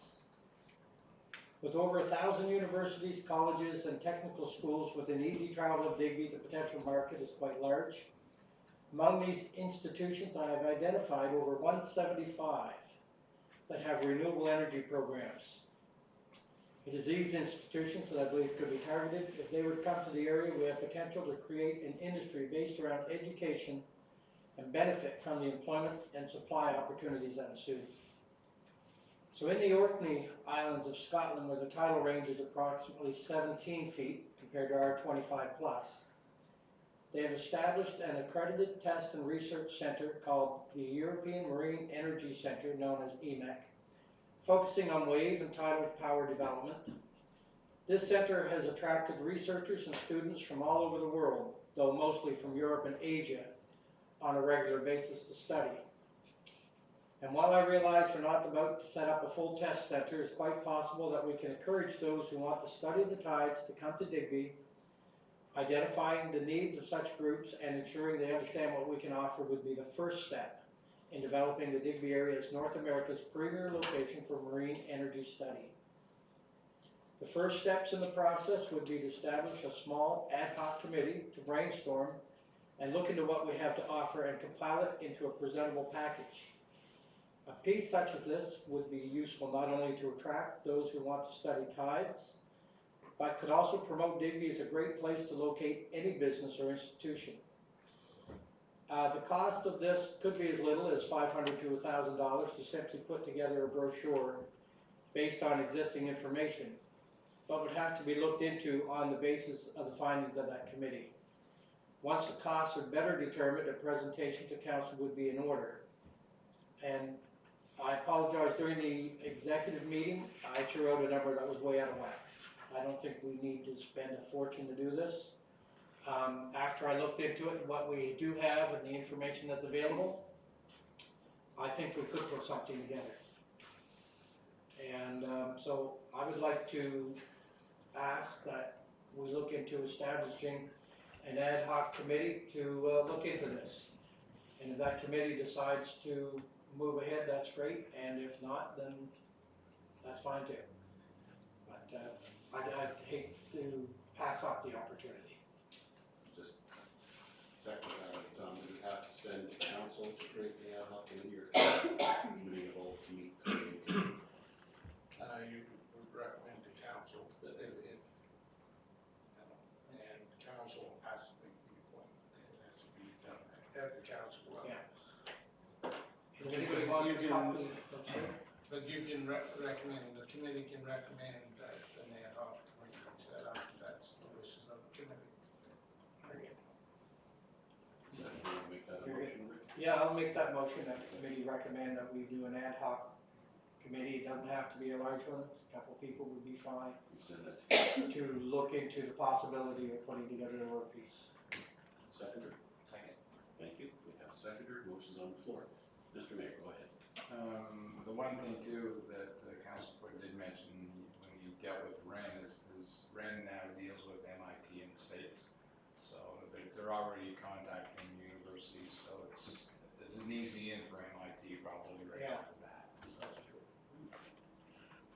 With over 1,000 universities, colleges, and technical schools within easy travel of Digby, the potential market is quite large. Among these institutions, I have identified over 175 that have renewable energy programs. It is these institutions that I believe could be targeted. If they would come to the area, we have potential to create an industry based around education and benefit from the employment and supply opportunities that ensue. So in the Orkney Islands of Scotland, where the tidal range is approximately 17 feet compared to our 25 plus, they have established an accredited test and research center called the European Marine Energy Center, known as EMEC, focusing on wave and tidal power development. This center has attracted researchers and students from all over the world, though mostly from Europe and Asia, on a regular basis to study. And while I realize we're not about to set up a full test center, it's quite possible that we can encourage those who want to study the tides to come to Digby. Identifying the needs of such groups and ensuring they understand what we can offer would be the first step in developing the Digby area as North America's premier location for marine energy study. The first steps in the process would be to establish a small ad hoc committee to brainstorm and look into what we have to offer and compile it into a presentable package. A piece such as this would be useful not only to attract those who want to study tides, but could also promote Digby as a great place to locate any business or institution. The cost of this could be as little as $500 to $1,000 to simply put together a brochure based on existing information, but would have to be looked into on the basis of the findings of that committee. Once the costs are better determined, a presentation to council would be in order. And I apologize, during the executive meeting, I threw out a number that was way out of whack. I don't think we need to spend a fortune to do this. After I looked into it, what we do have and the information that's available, I think we could put something together. And so I would like to ask that we look into establishing an ad hoc committee to look into this. And if that committee decides to move ahead, that's great, and if not, then that's fine too. But I'd hate to pass up the opportunity. Just technically, we would have to send to council to create the ad hoc committee or committee of all to meet. You would recommend to council. wants you a can- copy, But you can recommend, the committee can recommend that an ad hoc committee be set up, if that's the wishes of the committee. So you want to make that a motion, Rick? yeah, I'll make that motion that the committee recommend that we do an ad hoc committee. It doesn't have to be a large one, a couple people would be fine, We send that to look into the possibility of putting together a work piece. seconder. Second. Thank you. We have a seconder. Motion's on the floor. Mr. Mayor, go ahead. The one thing too that the council board did mention when you dealt with Ren is Ren now deals with MIT in the States. So they're already contacting universities, so it's an easy in for MIT probably right Yeah. off the bat. So.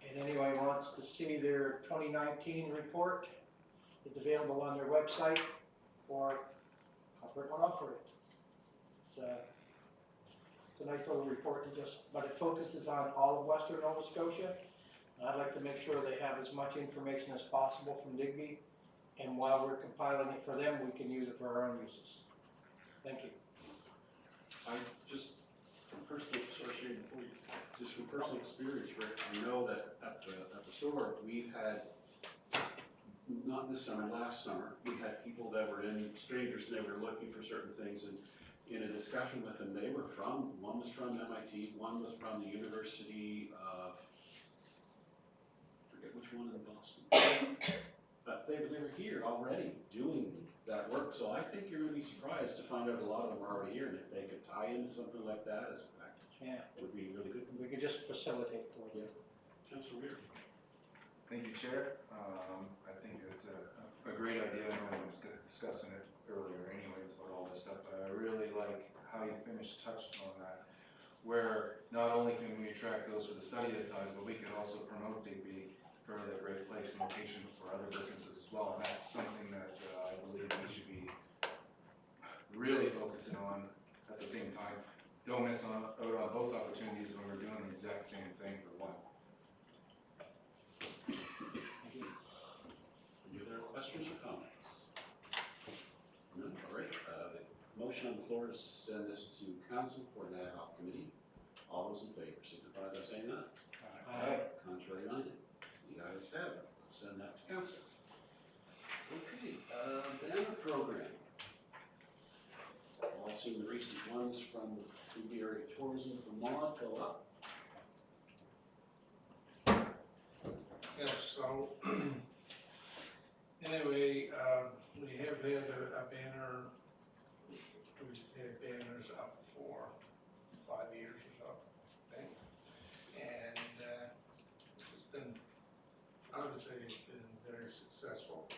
And anyone wants to see their 2019 report, it's available on their website, or I'll print one off for it. It's a nice little report but it focuses on all of western Nova Scotia. And I'd like to make sure they have as much information as possible from Digby, and while we're compiling it for them, we can use it for our own uses. Thank you. I just, from personal, sorry, Shane, before you, just from personal experience, Rick, I know that at the store, we've had, not this summer, last summer, we had people that were strangers, and they were looking for certain things, and in a discussion with them, one was from MIT, one was from the University of, forget which one in Boston. But they were here already doing that work, so I think you're gonna be surprised to find out a lot of them are already here, and if they could tie into something like that as a package, Yeah, it would be really good. we could just facilitate for you. Councilor Weir. Thank you, Chair. I think it's a great idea. I know I was discussing it earlier anyways about all this stuff, but I really like how you touched on that, where not only can we attract those for the study of ties, but we can also promote Digby for the great place and location for other businesses as well. And that's something that I believe we should be really focusing on at the same time. Don't miss out on both opportunities when we're doing the exact same thing for one. Any other questions or comments? None, all right, the motion on the floor is to send this to council for an ad hoc committee. All those in favor signify by saying aye. Aye. Contrary minded, the ayes have it, I'll send that to council. Okay, banner program. All seen the recent ones from the area tourism from Mont go up. Yes, so, anyway, we have had a banner, we've had banners up for 5 years or so, I think. And, it's been, I would say it's been very successful.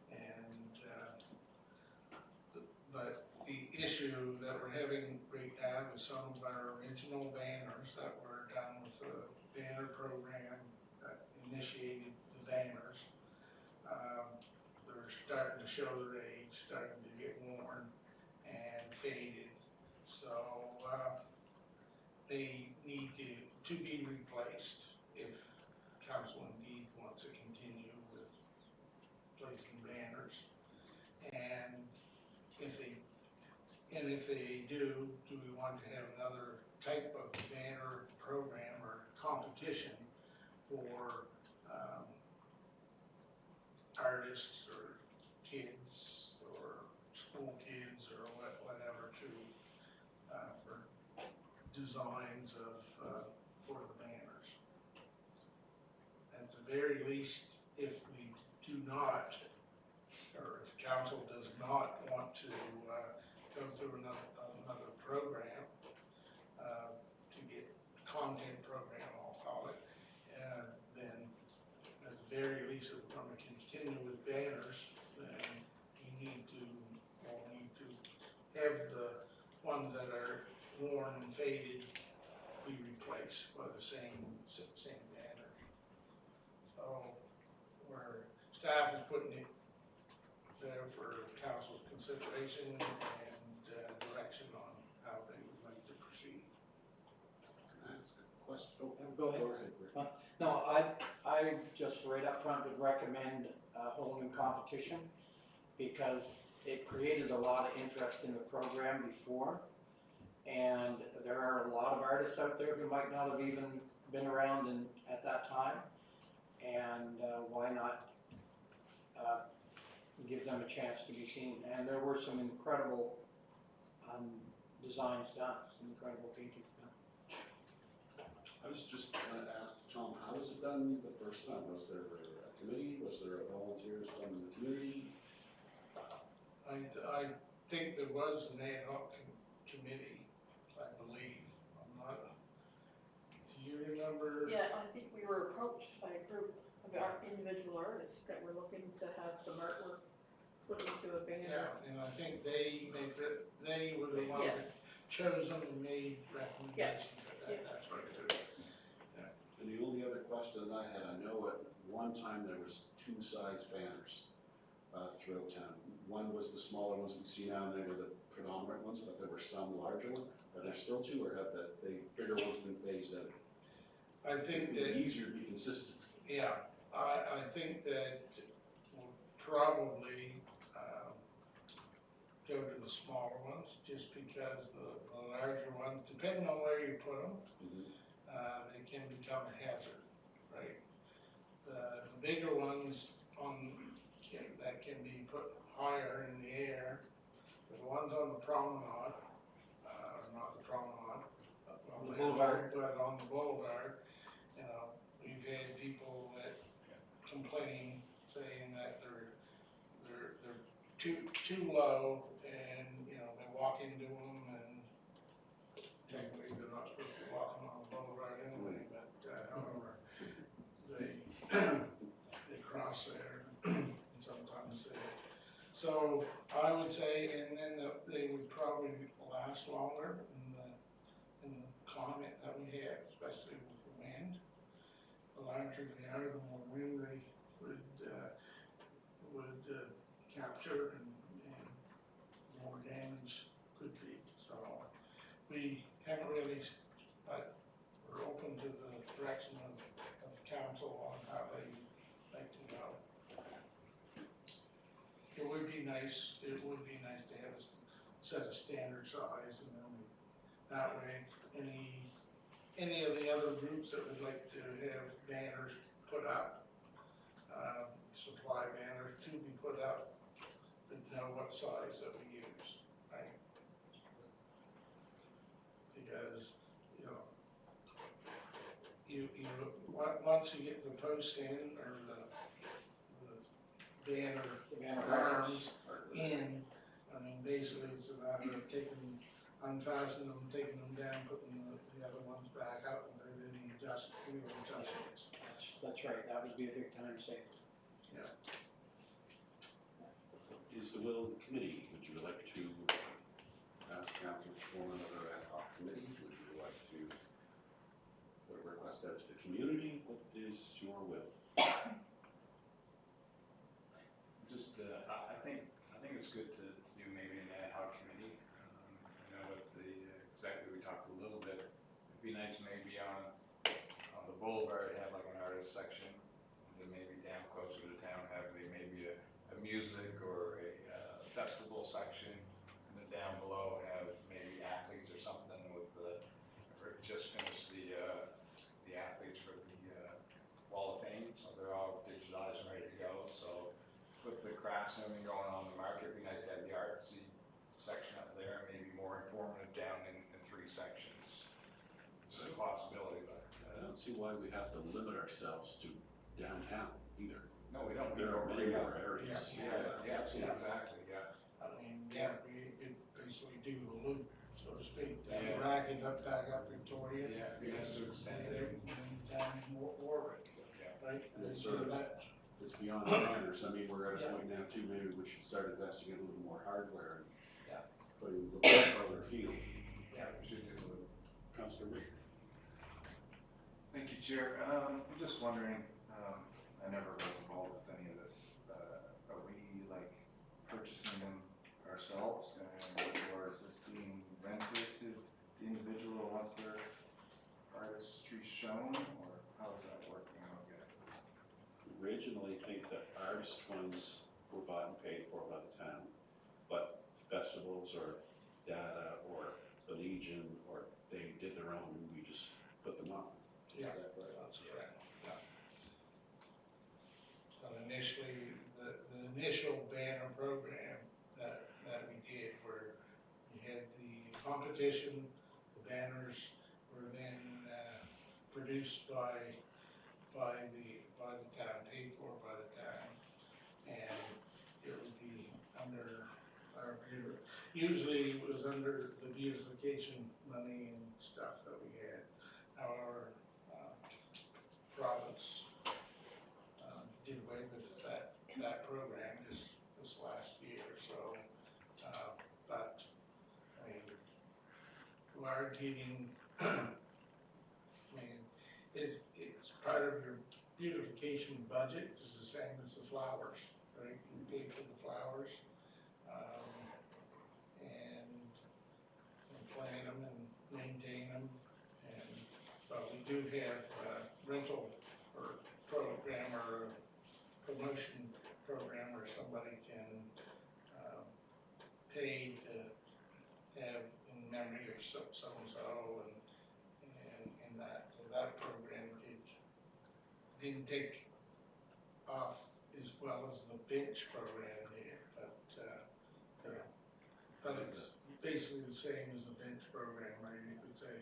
And, but the issue that we're having right now is some of our original banners that were done with the banner program that initiated the banners. They're starting to show their age, starting to get worn and faded. So, they need to be replaced if council indeed wants to continue with placing banners. And if they do we want to have another type of banner program or competition for artists or kids or school kids or whatever to, for designs of, for the banners. At the very least, if we do not, or if council does not want to, go through another program, to get content program, I'll call it, then at the very least, if we're gonna continue with banners, then we'll need to have the ones that are worn and faded be replaced by the same banner. So, staff is putting it there for council's consideration and direction on how they would like to proceed. Can I ask a question? Oh, Go ahead. Rick. No, I just right up front would recommend a whole new competition, because it created a lot of interest in the program before, And there are a lot of artists out there who might not have even been around at that time. And why not give them a chance to be seen? And there were some incredible designs done, some incredible paintings done. I was just gonna ask Tom, how was it done the first time? Was there a committee? Was there volunteers from the community? I think there was an ad hoc committee, I believe. I'm not, do you remember? Yeah, I think we were approached by a group of our individual artists that were looking to have some artwork put into a banner. Yeah, and I think they were the ones that Yes, chose them and made recommendations. Yeah. That's right, too. And the only other question I had, I know at one time there was two size banners throughout town. One was the smaller ones we see now, and they were the predominant ones, but there were some larger ones. Are there still two, or have the bigger ones been phased out? I think It'd that, be easier to be consistent. yeah, I think that we'll probably, go to the smaller ones, just because the larger ones, depending on where you put them, they can become a hazard, right? The bigger ones that can be put higher in the air, the ones on the promenade, not the promenade, but on The the boulevard. but on the boulevard, you know, we've had people that complain, saying that they're too low, and, you know, they walk into them, and technically they're not supposed to be walking on the boulevard anyway, but, however, they cross there, and sometimes they, so I would say, and then they would probably last longer in the climate that we have, especially with the wind. The larger they are, the more wind they would capture, and more damage could be. So we haven't really, but we're open to the direction of council on how they like to go. It would be nice to have a set of standard size, and then that way, any of the other groups that would like to have banners put up, supply banners to be put up, would know what size that we use, right? Because, you know, once you get the posts in, or the banner arms in, I mean, basically it's a matter of unfastening them, taking them down, putting the other ones back up, and then any adjustments. That's right, that would be a big time saver. Is the will of the committee, would you like to ask council to form another ad hoc committee? Would you like to put a request out to the community? What is your will? Just, I think it's good to do maybe an ad hoc committee. I know that exactly, we talked a little bit, it'd be nice maybe on the boulevard, have like an artist section, and then maybe down closer to town, have maybe a music or a festival section, and then down below have maybe athletes or something with or just finished the athletes for the Wall of Fame, so they're all digitalized and ready to go. So with the crafts and everything going on in the market, it'd be nice to have the artsy section up there, maybe more informative down in three sections. It's a possibility, but. I don't see why we have to limit ourselves to downtown either. No, we don't. There are many more areas. Yeah, exactly, yeah. I mean, we could basically do the loop, so to speak, down Yeah. Racket, back up Victoria. Yeah, it'd be nice to extend it. And down Warwick, Yeah. right? And And it's so sort of- that, It's beyond banners. I mean, we're at a Yeah. point now too, maybe we should start investing in a little more hardware and Yeah. putting a little further afield. Yeah, we should do it. Councilor Reed? Thank you, Chair. I'm just wondering, I never was involved with any of this. Are we like purchasing them ourselves, or is this being rented to the individual once their artistry shown, or how is that working out yet? Originally, think that artist ones were bought and paid for by the town, but festivals or data or the Legion, or they did their own, and we just put them up. Is Yeah. that correct? That's correct, yeah. So initially, the initial banner program that we did, where we had the competition, the banners were then, produced by the town, paid for by the town. And it would be under our, usually it was under the beautification money and stuff that we had. Our, province, did away with that program this last year, so, but, I mean, we are getting, I mean, it's part of your beautification budget, is the same as the flowers, right? You pay for the flowers, and plant them and maintain them, but we do have a rental or program or a promotion program where somebody can, pay to have in memory of so-and-so and that, so that program didn't take off as well as the bench program did, but it's basically the same as the bench program, right? You could say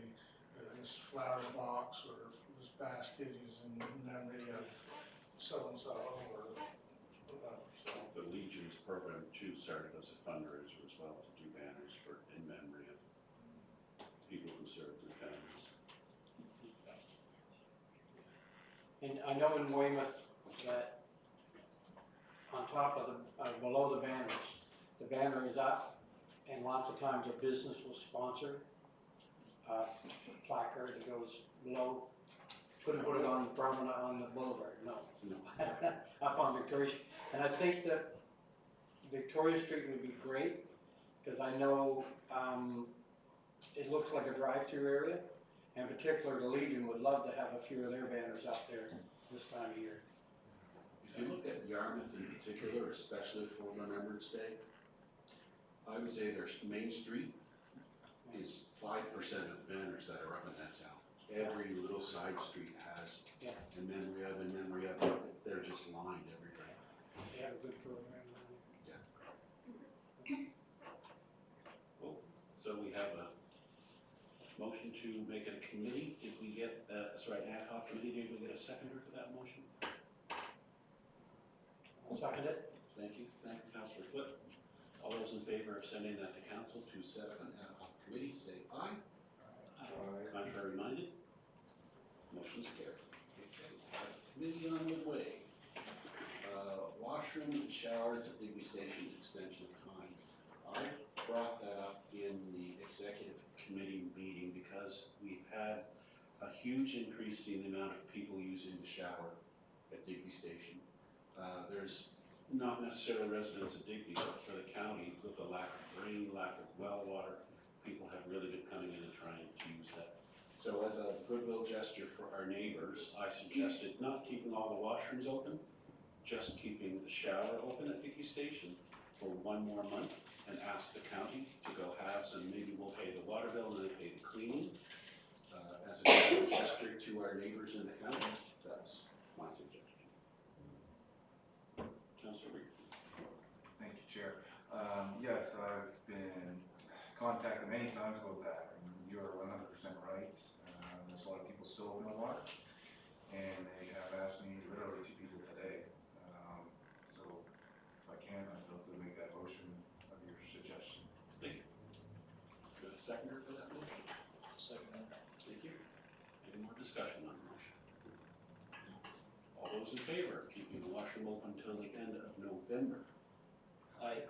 this flower box or this basket is in memory of so-and-so or whatever, so. The Legion's program too started as a fundraiser as well, to do banners for, in memory of people who served their families. And I know in Weymouth that on top of below the banners, the banner is up, and lots of times a business will sponsor a placard that goes below. Couldn't put it on the promenade, on the boulevard, no. No. Up on Victoria Street. And I think that Victoria Street would be great, because I know, it looks like a drive-through area. In particular, the Legion would love to have a few of their banners out there this time of year. If you look at Yarmouth in particular, especially for Remembrance Day, I would say their main street is 5% of the banners that are up in that town. Every little side street has, Yeah. in memory of, they're just lined every day. They have a good program. Cool. So we have a motion to make it a committee. Did we get, ad hoc committee, did we get a seconder for that motion? I'll second it. Thank you, Councillor Foote. All those in favor of sending that to council to set up an ad hoc committee, say aye. Contrary minded? Motion's carried. Okay, committee on the way. Washroom and showers at Digby Station extension of time. I brought that up in the executive committee meeting because we've had a huge increase in the amount of people using the shower at Digby Station. There's not necessarily residents of Digby, but for the county, with the lack of rain, lack of well water, people have really been coming in and trying to use that. So as a goodwill gesture for our neighbors, I suggested not keeping all the washrooms open, just keeping the shower open at Digby Station for one more month, and ask the county to go halves, and maybe we'll pay the water bill and they pay the cleaning. As a goodwill gesture to our neighbors in the county, that's my suggestion. Councilor Reed. Thank you, Chair. Yes, I've been contacted many times about that, and you are 100% right. There's a lot of people still open the water, and they have asked me, literally 2 people today. So if I can, I'd love to make that motion of your suggestion. Thank you. Do you have a seconder for that motion? Second. Thank you. Any more discussion on the motion? All those in favor of keeping the washroom open until the end of November? Aye.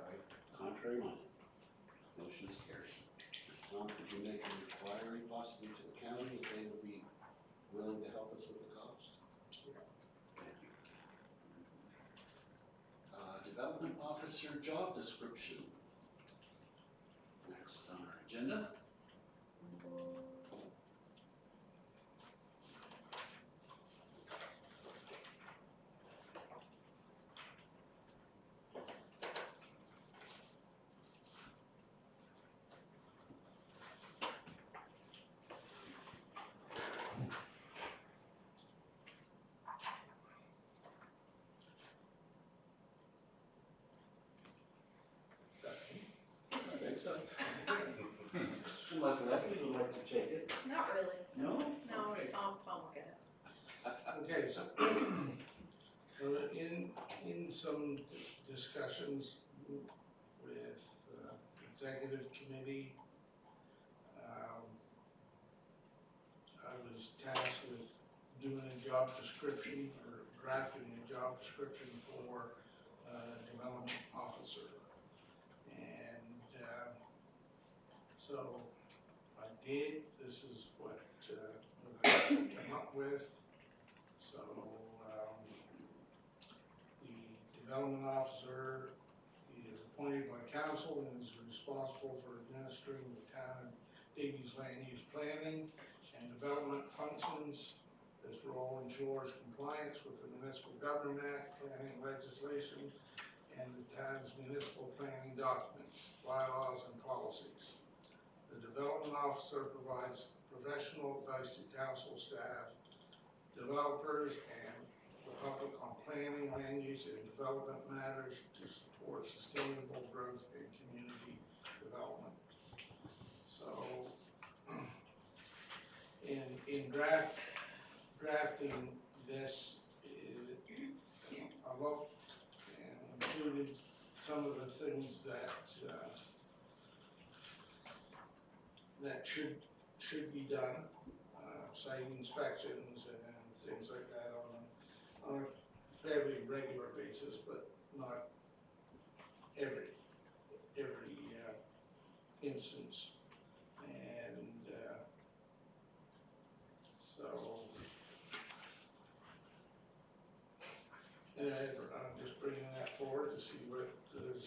Contrary minded? Motion is carried. Tom, could you make an inquiry possibly to the county if they would be willing to help us with the cost? Thank you. Development officer job description. Next on our agenda. Council Leslie would like to take it. Not really. No? No, Okay. I'll look at it. Okay, so, in some discussions with executive committee, I was tasked with doing a job description or drafting a job description for development officer. And, so I did, this is what, I came up with. So, the development officer is appointed by council and is responsible for administering the town of Davies land use planning and development functions. This role ensures compliance with the Municipal Government Act, planning legislation, and the town's municipal planning documents, bylaws, and policies. The development officer provides professional advice to council staff, developers, and the public on planning, land use, and development matters to support sustainable growth and community development. So, in drafting this, I looked and included some of the things that should be done, site inspections and things like that on a fairly regular basis, but not every instance. And, so, and I'm just bringing that forward to see what the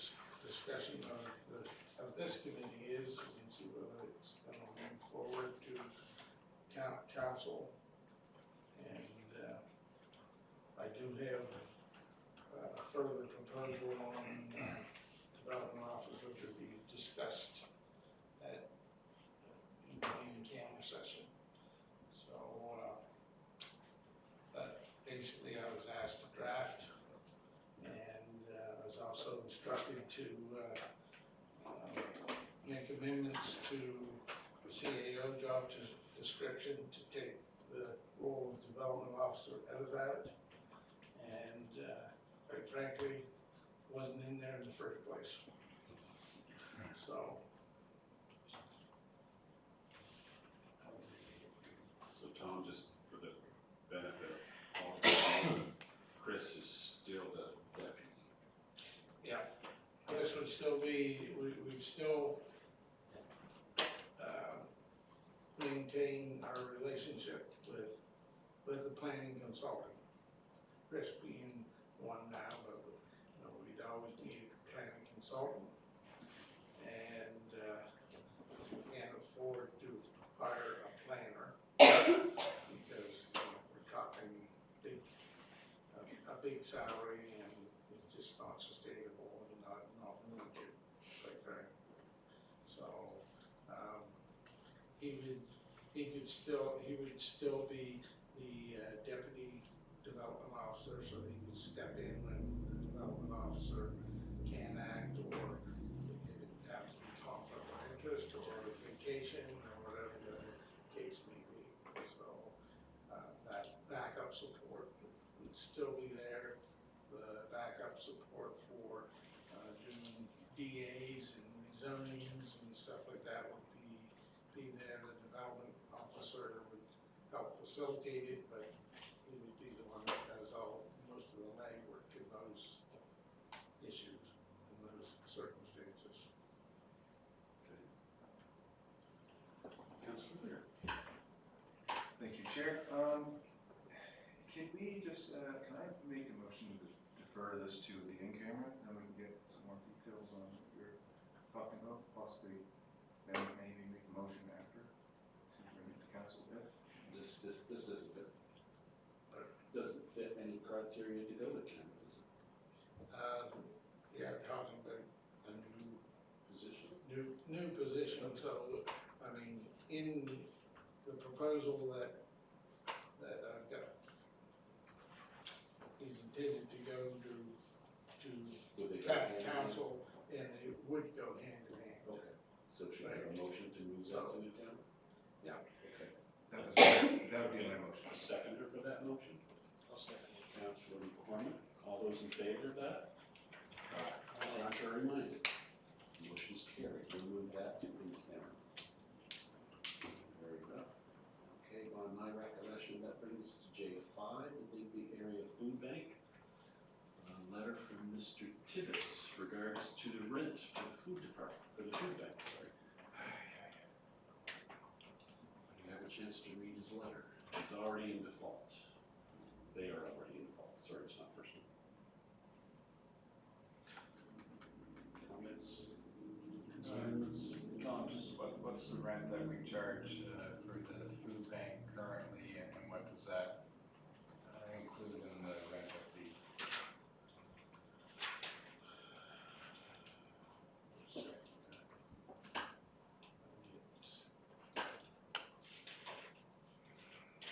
discussion of this committee is, and see whether it's gonna move forward to council. And, I do have further proposal on development officer to be discussed at in camera session. So, but basically I was asked to draft, and I was also instructed to make amendments to the CAO job description to take the role of development officer out of that. And quite frankly, wasn't in there in the first place. So, So Tom, just for the benefit of all, Chris is still the deputy. yeah, this would still be, we'd still maintain our relationship with the planning consultant. Chris being one now, but, you know, we'd always need a planning consultant. And, we can't afford to hire a planner because, you know, we're talking a big salary, and it's just not sustainable and not needed, quite frankly. So, he would still be the deputy development officer, so he could step in when the development officer can't act, or it happens to be conflict of interest, or vacation, or whatever the case may be. So, that backup support would still be there. The backup support for doing DAs and zonings and stuff like that would be there. The development officer would help facilitate it, but he would be the one that does most of the legwork in those issues, in those circumstances. Councilor Lear. Thank you, Chair. Can we just, can I make a motion to defer this to the in-camera, and we can get some more details on what you're talking about, possibly then maybe make a motion after to bring it to council if? This doesn't fit any criteria to go to camera, does it? Yeah, talking about a Position? new position, so, I mean, in the proposal that I've got, is intended to go to Would they go hand in hand? council, and it would go hand in hand. Okay, so should I have a motion to move that to the council? that motion? I'll second it. Councilor McCormick, all those in favor of that? Contrary minded? Motion's carried. We'll move that to in-camera. Very well. Okay, on my recollection, that brings us to J5, the Digby Area Food Bank. A letter from Mr. Tibbetts regards to the rent for the food department, for the food bank, sorry. Do you have a chance to read his letter? It's already in default. They are already in default. Sorry, it's not personal. Comments? Concerns? Tom, just what's the rent that we charge, for the food bank currently, and what does that, include in the rental fee?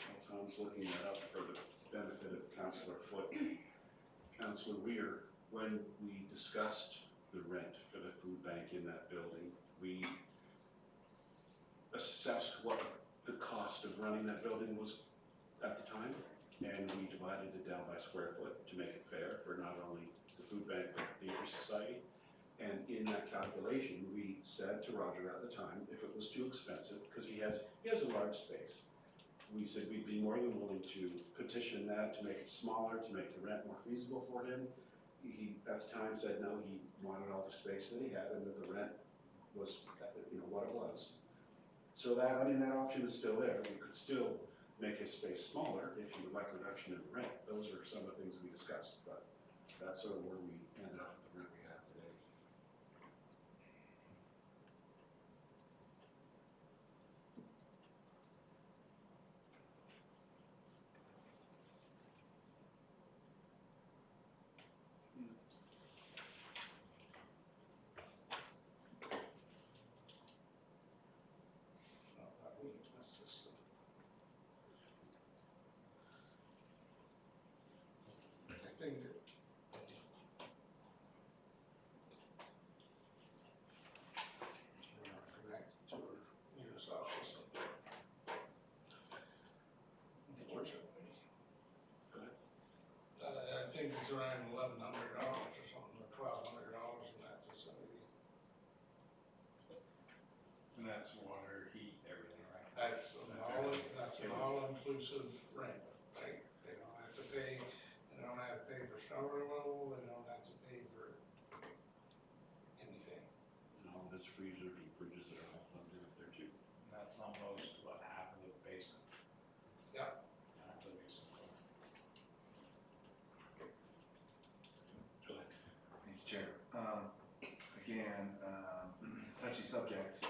While Tom's looking that up for the benefit of Councilor Foote, Councilor Weir, when we discussed the rent for the food bank in that building, we assessed what the cost of running that building was at the time, and we divided it down by square foot to make it fair for not only the food bank, but the Inter-Society. And in that calculation, we said to Roger at the time, if it was too expensive, because he has a large space, we said we'd be more than willing to petition that, to make it smaller, to make the rent more feasible for him. He, at the time, said no, he wanted all the space that he had, and that the rent was, what it was. So that, that option is still there. We could still make his space smaller if you would like a reduction in rent. Those are some of the things we discussed, but that's sort of where we ended up with the rent we have today. I think that we're not connected to our Unisoc system. Unfortunately. Go ahead. I think it's around $1,100 or something, or $1,200 in that facility. And that's water, heat, everything, right? That's an all-inclusive rent, right? They don't have to pay, they don't have to pay for snow removal, they don't have to pay for anything. And all of his freezer and fridges that are all plugged in up there too. And that's almost, what, half of the basement? Yeah. Half of the basement. Go ahead. Thank you, Chair. Again, touchy subject.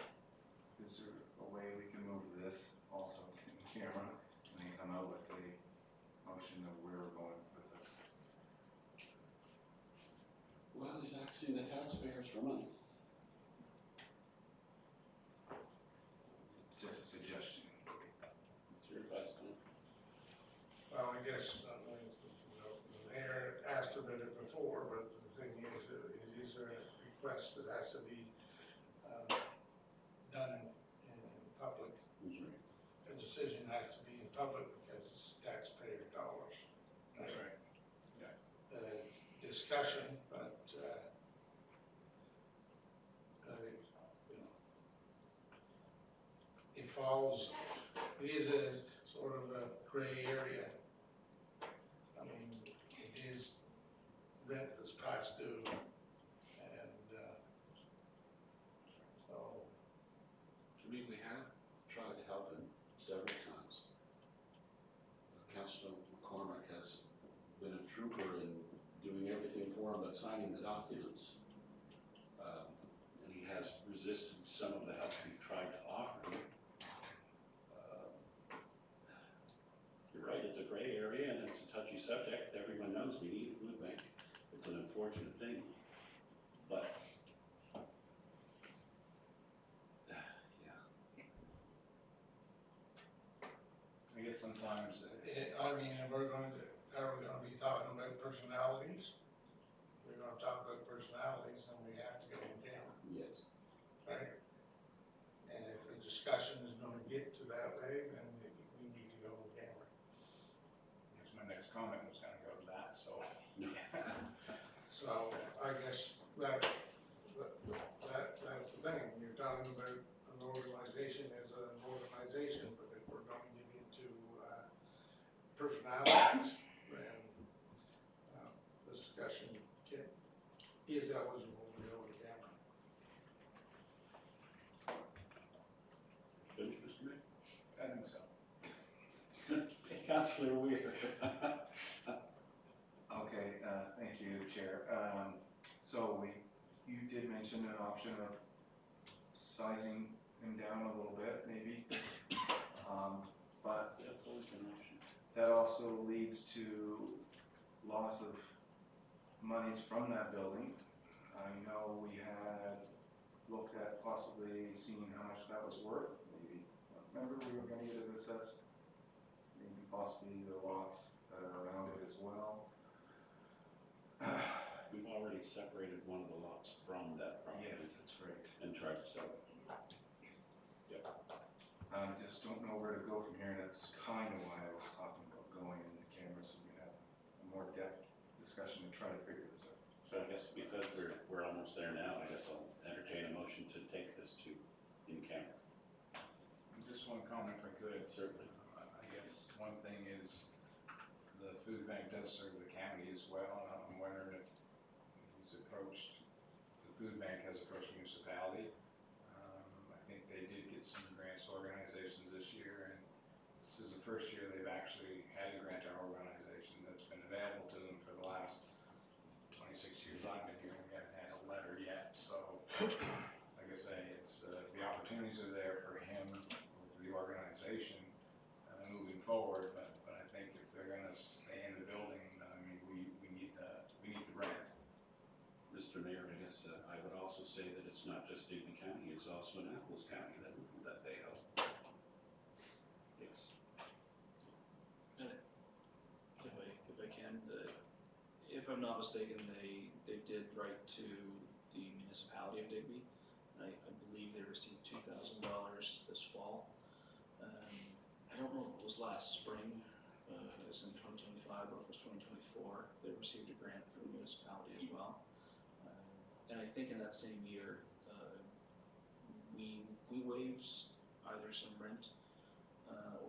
Is there a way we can move this also to the camera and then come out with a motion of where we're going with this? Well, he's asking the taxpayers for money. Just a suggestion. What's your advice, Tom? Well, I guess, the mayor asked about it before, but the thing is, these are requests that has to be, done in public. The decision has to be in public because it's taxpayer dollars. That's right. Yeah. Discussion, but, it falls, it is a sort of a gray area. I mean, it is rent that's past due, and, so, We have tried to help him several times. Councilor McCormick has been a trooper in doing everything for him but signing the documents. And he has resisted some of the help we've tried to offer him. You're right, it's a gray area and it's a touchy subject. Everyone knows we need a food bank. It's an unfortunate thing, but I guess sometimes, I mean, are we gonna be talking about personalities? We're gonna talk about personalities, and we have to go on camera, yes. right? And if the discussion is gonna get to that way, then we need to go on camera. comment was gonna go to that, so. So I guess that's the thing, you're talking about an organization as an organization, but if we're going to get into personalities, then the discussion is eligible to go with camera. Finish, Mr. Mayor? I think so. Councillor Weir. Okay, thank you, Chair. So you did mention an option of sizing him down a little bit, maybe. But That's always been an option. that also leads to loss of monies from that building. I know we had looked at possibly seeing how much that was worth, maybe. Remember, we were gonna get it assessed? Maybe possibly the lots that are around it as well. We've already separated one of the lots from that property. Yes, that's right. And tried to sell it. I just don't know where to go from here, and that's kind of why I was talking about going in the camera, so we have a more depth discussion and try to figure this out. So I guess because we're almost there now, I guess I'll entertain a motion to take this to in camera. Just one comment if I could. Certainly. I guess one thing is the food bank does serve the county as well, and I'm wondering if he's approached, the food bank has approached municipality. I think they did get some grants to organizations this year, and this is the first year they've actually had a grant to our organization that's been available to them for the last 26 years I've been here, and we haven't had a letter yet, so like I say, it's, the opportunities are there for him, or for the organization, moving forward, but I think if they're gonna stay in the building, I mean, we need the rent. Mr. Mayor, I guess I would also say that it's not just Digby County, it's also Annapolis County that they help. Yes. If I can, if I'm not mistaken, they did write to the municipality of Digby. I believe they received $2,000 this fall. I don't know if it was last spring, as in 2025, or if it was 2024, they received a grant from the municipality as well. And I think in that same year, we waived either some rent,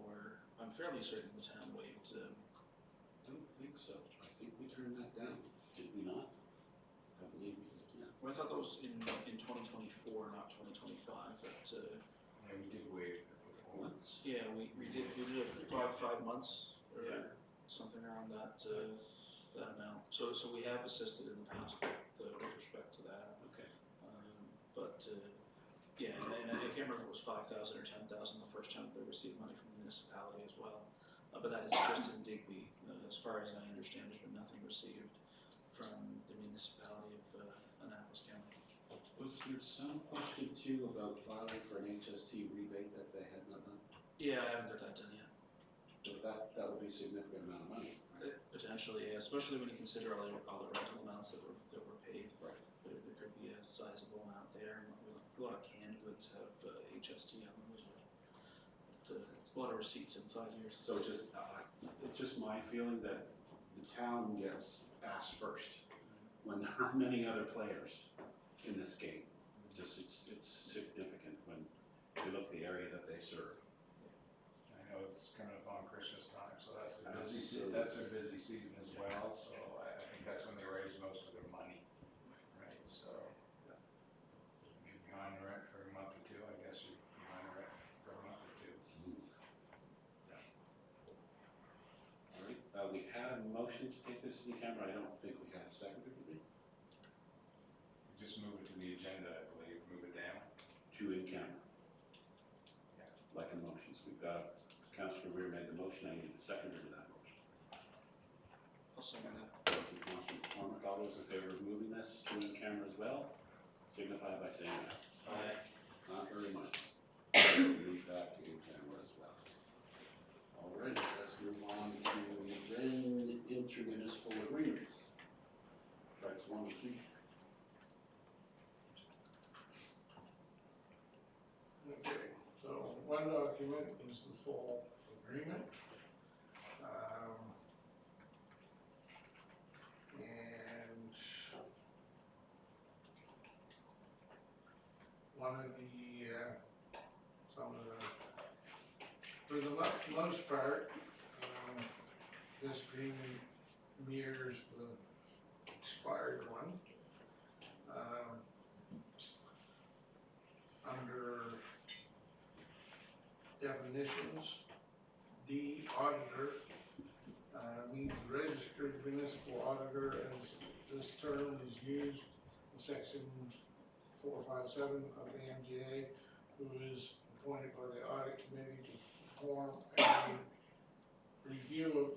or I'm fairly certain the town waived, I don't think so. I think we turned that down. Did we not? I believe we did, yeah. well, I thought that was in 2024, not 2025, but, Yeah, we did waive it before. Once. yeah, we did it five months, or Yeah. something around that amount. So we have assisted in the past with respect to that. Okay. But, yeah, and I can't remember if it was 5,000 or 10,000 the first time they received money from the municipality as well. But that is just in Digby. As far as I understand, there's been nothing received from the municipality of Annapolis County. Was there some question too about filing for an HST rebate that they had not done? Yeah, I haven't got that done yet. But that would be a significant amount of money, right? Potentially, yeah, especially when you consider all the rental amounts that were paid. Right. There could be a sizable amount there. And a lot of canned goods have HST on them as well. But, it's a lot of receipts in 5 years. So it's just my feeling that the town gets asked first when there are many other players in this game. It's significant when you look at the area that they serve. I know it's coming up on Christmas time, so that's Absolutely. that's a busy season as well, so I think that's when they raise most of their money, right, so. You're behind the rent for a month or two, I guess you're behind the rent for a month or two. All right, we had a motion to take this in camera. I don't think we had a second, did we? Just move it to the agenda, I believe, move it down. To in camera. Yeah. Like in motions. We've got, Councillor Weir made the motion. I need a seconder to that motion. I'll second that. Thank you, Councillor McCormick. All those in favor of moving this to in camera as well, signify by saying aye. Aye. Not very much. Move that to in camera as well. All right, let's move on to then intermunicipal agreements. Tracks 1 and 2. Okay, so one document is the full agreement. one of the, some of the, for the most part, this agreement mirrors the expired one. Under definitions, D, auditor, means registered municipal auditor, as this term is used in section 457 of the MGA, who is appointed by the audit committee to perform a review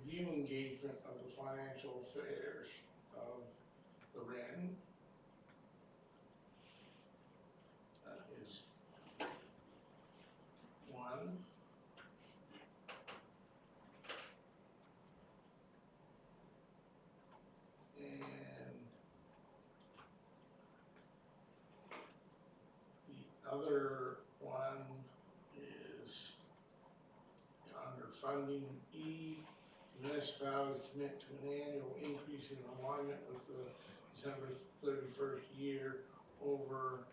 engagement of the financial affairs of the REN. That is one. And the other one is under funding E, municipalities commit to an annual increase in alignment with the December 31st year over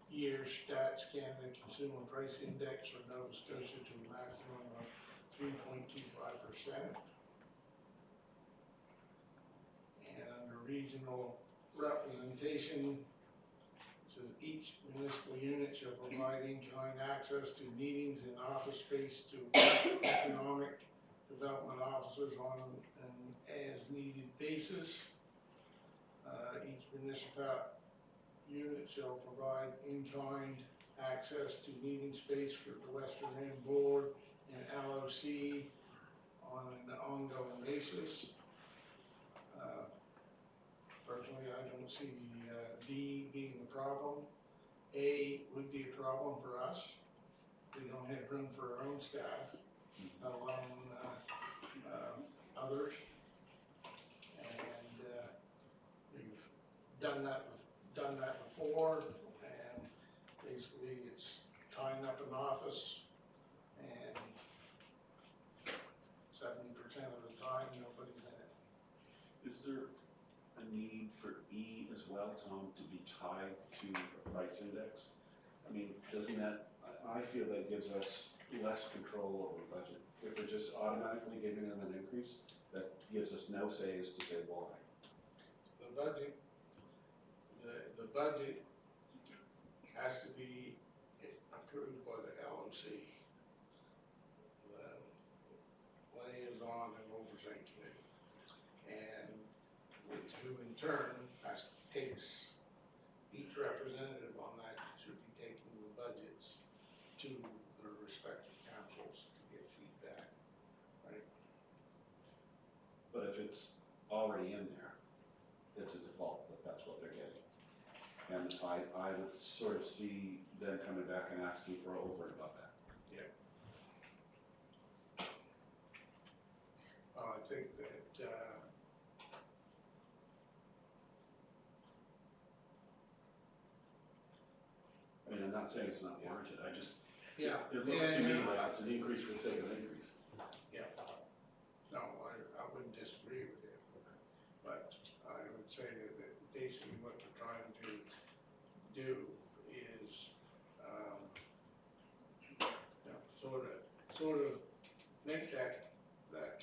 year Stats Canada Consumer Price Index for Nova Scotia to a maximum of 3.25%. And under regional representation, it says each municipal unit shall provide in-kind access to meetings and office space to economic development officers on an as-needed basis. Each municipal unit shall provide in-kind access to meeting space for the Western End Board and LOC on an ongoing basis. Personally, I don't see D being a problem. A would be a problem for us. We don't have room for our own staff, let alone others. And we've done that before, and basically it's tying up an office, and 70% of the time nobody's in it. Is there a need for E as well, Tom, to be tied to a price index? I mean, doesn't that, I feel that gives us less control over the budget. If we're just automatically giving them an increase, that gives us no say as to say why. The budget has to be approved by the LOC, the liaison and oversight committee, and who in turn takes each representative on that should be taking the budgets to their respective councils to get feedback, right? But if it's already in there, it's a default that that's what they're getting. And I would sort of see them coming back and asking for over and above that. I think that, I mean, I'm not saying it's not warranted, I just, yeah. it looks to me like it's an increase for the sake of an increase. Yeah. No, I wouldn't disagree with you, but I would say that basically what we're trying to do is, you know, sort of make that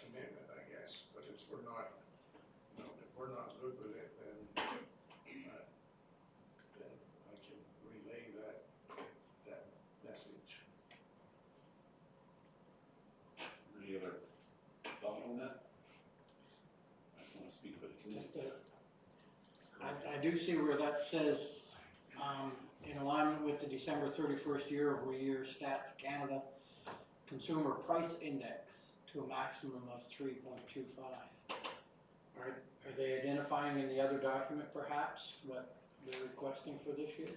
commitment, I guess, but if we're not, you know, if we're not good with it, then I can relay that message. Any other thought on that? I don't want to speak for the committee. I do see where that says, in alignment with the December 31st year-over-year Stats Canada Consumer Price Index to a maximum of 3.25. Are they identifying in the other document perhaps what they're requesting for this year?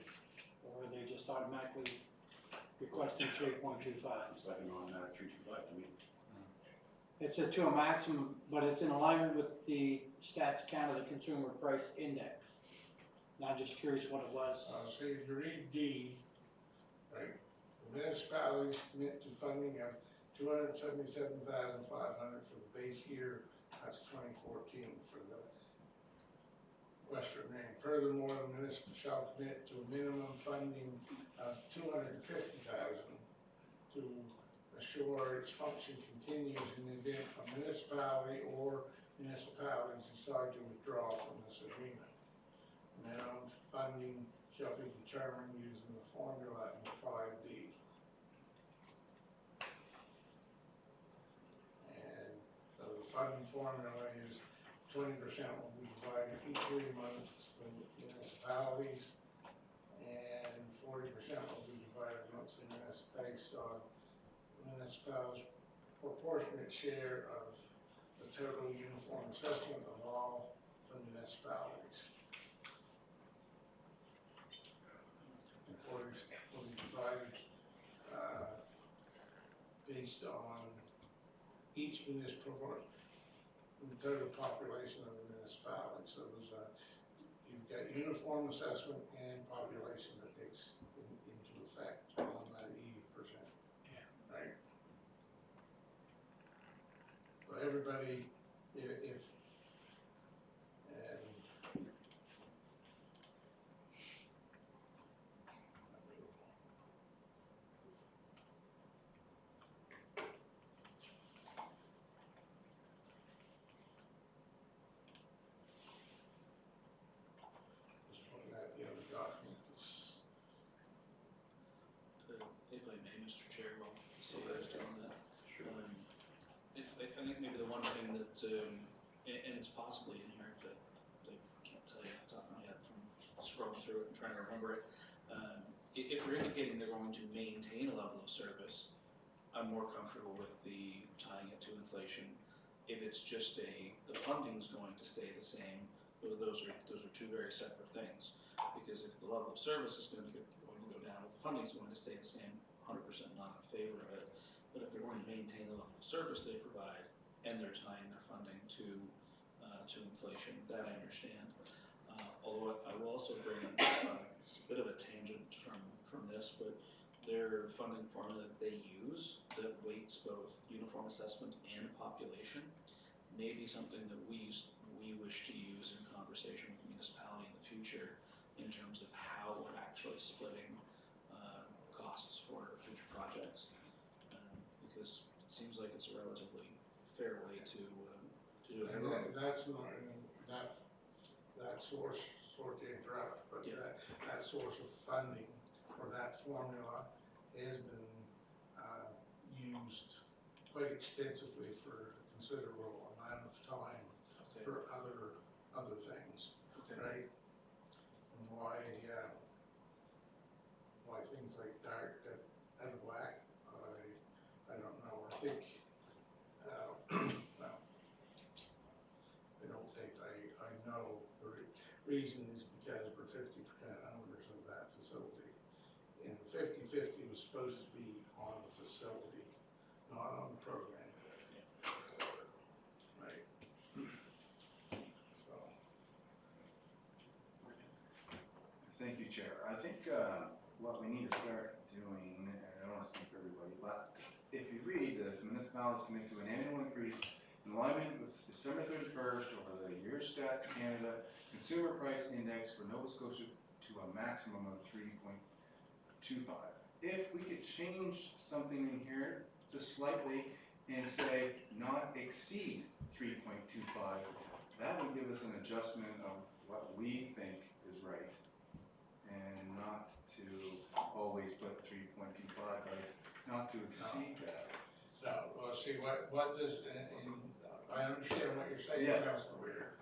Or are they just automatically requesting 3.25? It's like an automatic 325 to me. It's to a maximum, but it's in alignment with the Stats Canada Consumer Price Index. And I'm just curious what it was. So if you read D, right, the municipalities commit to funding of $277,500 for the base year, that's 2014, for the Western Maine. Furthermore, the municipal shall commit to a minimum funding of $250,000 to assure its function continues in the event a municipality or municipalities decide to withdraw from this agreement. Minimum funding shall be determined using the formula in 5D. And so the funding formula is 20% will be provided equally amongst the municipalities, and 40% will be divided amongst the municipalities, so municipalities' proportionate share of the total uniform assessment of all the municipalities. And 40% will be divided, based on each municipal, the total population of the municipality. So there's a, you've got uniform assessment and population that takes into effect on that 80%. Right? So everybody, if and just looking at the other documents. If I may, Mr. Chair, while Sylvia's doing that. I think maybe the one thing that, and it's possibly in here, but I can't tell you off the top of my head from scrolling through it and trying to remember it. If they're indicating they're going to maintain a level of service, I'm more comfortable with the tying it to inflation. If it's just the funding's going to stay the same, those are two very separate things. Because if the level of service is going to go down, the funding's going to stay the same, 100% not in favor of it. But if they're going to maintain the level of service they provide, and they're tying their funding to inflation, that I understand. Although I will also bring in, it's a bit of a tangent from this, but their funding formula that they use that weights both uniform assessment and population may be something that we wish to use in conversation with the municipality in the future in terms of how we're actually splitting costs for future projects. Because it seems like it's a relatively fair way to do it. And that's not, that source, sort to interrupt, but Yeah. that source of funding for that formula has been used quite extensively for a considerable amount of time Okay. for other things, Okay. right? And why things like dark get out of whack, I don't know. I think, well, I don't think I know the reason is because we're 50% owners of that facility. And 50/50 was supposed to be on the facility, not on the program. Right? So. Thank you, Chair. I think what we need to start doing, and I don't want to speak for everybody, but if you read this, municipalities commit to an annual increase in alignment with December 31st over the Eurostat Canada Consumer Price Index for Nova Scotia to a maximum of 3.25. If we could change something in here just slightly and say not exceed 3.25, that would give us an adjustment of what we think is right, and not to always put 3.25, but not to exceed that. So, well, see, what does, and I understand what you're saying, Yeah. Councilor Weir,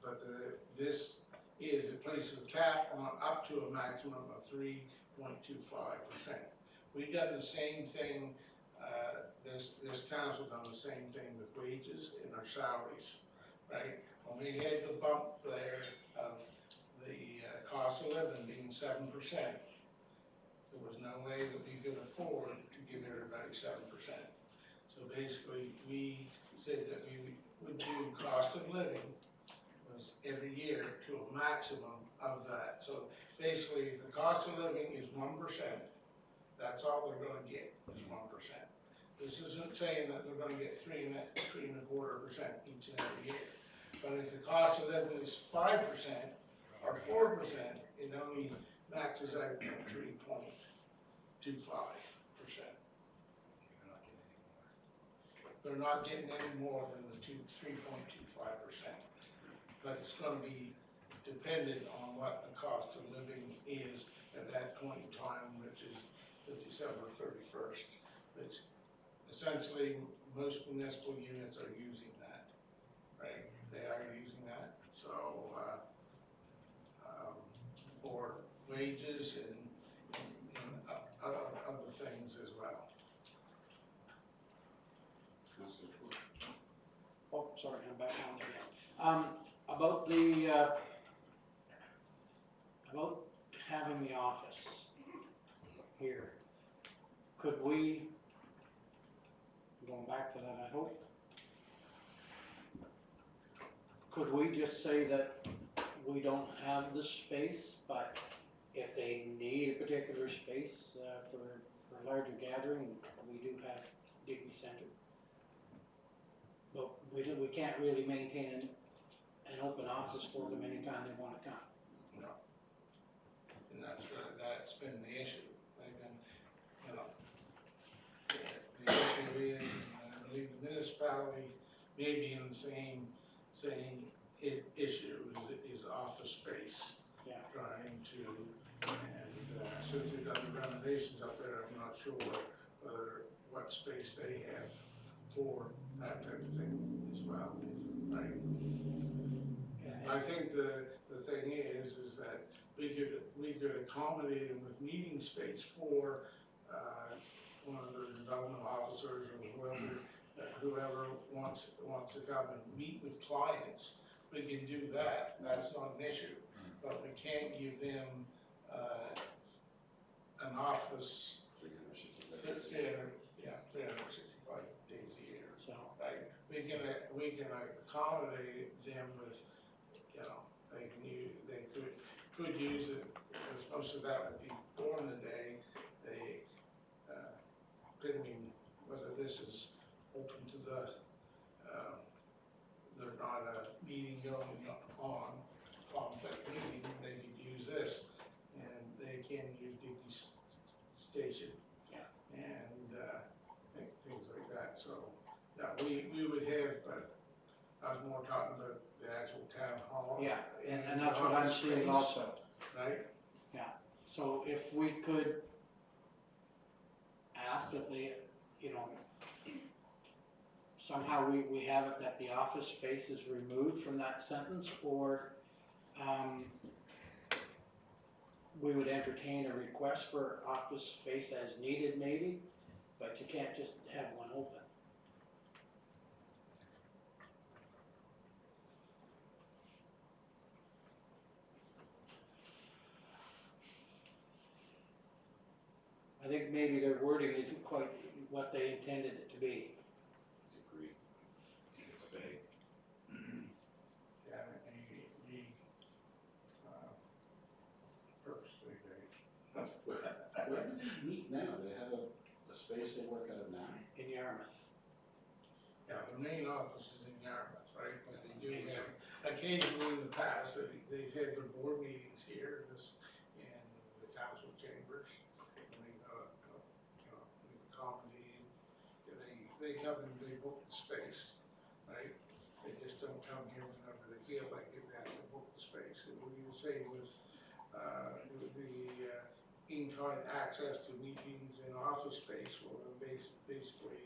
but this is, it places a cap on up to a maximum of 3.25%. We've done the same thing, this council done the same thing with wages and our salaries, right? When we had the bump there of the cost of living being 7%, there was no way that we could afford to give everybody 7%. So basically, we said that we would do cost of living was every year to a maximum of that. So basically, if the cost of living is 1%, that's all they're gonna get, is 1%. This isn't saying that they're gonna get 3.25% each and every year. But if the cost of living is 5% or 4%, it only maxes out at 3.25%. They're not getting any more than the 3.25%. But it's gonna be dependent on what the cost of living is at that point in time, which is the December 31st. Which essentially, most municipal units are using that, right? They are using that, so, for wages and other things as well. Councillor Ford. Oh, sorry, I'm back on again. About the, about having the office here, could we, going back to that, I hope, could we just say that we don't have the space, but if they need a particular space, for larger gathering, we do have Digby Center? But we can't really maintain an open office for them anytime they wanna come. No. And that's been the issue. They've been, the issue is, and I believe the municipality may be in the same issue, is office space. Yeah. Trying to, and, since they've done the renovations up there, I'm not sure what space they have for that type of thing as well, right? I think the thing is that we could accommodate them with meeting space for, one of the development officers or whoever wants to come and meet with clients. We can do that, that's not an issue, but we can't give them, an office 365 days a year. So, Right, we can accommodate them with, they could use it, because most of that would be during the day. They, depending whether this is open to the, they're not a meeting going on, conflict meeting, they could use this, and they can use Digby Station. Yeah. And, things like that, so, yeah, we would have, but I was more talking about the actual town hall. yeah, and that's what I'm office seeing space, also. Right? So if we could ask that they, somehow we have it that the office space is removed from that sentence, or, we would entertain a request for office space as needed maybe, but you can't just have one open. I think maybe their wording isn't quite what they intended it to be. Agree. It's vague. Yeah, purposely vague. Where do they meet now? They have a space they work out of now? In Yarmouth. Yeah, the main office is in Yarmouth, right, but they do have, occasionally in the past, they've had their board meetings here, in the council chambers. And they, we've accommodated, they come and they book the space, right? They just don't come here whenever they feel like it, they have to book the space. It would be the same with, in-kind access to meetings in office space, where basically,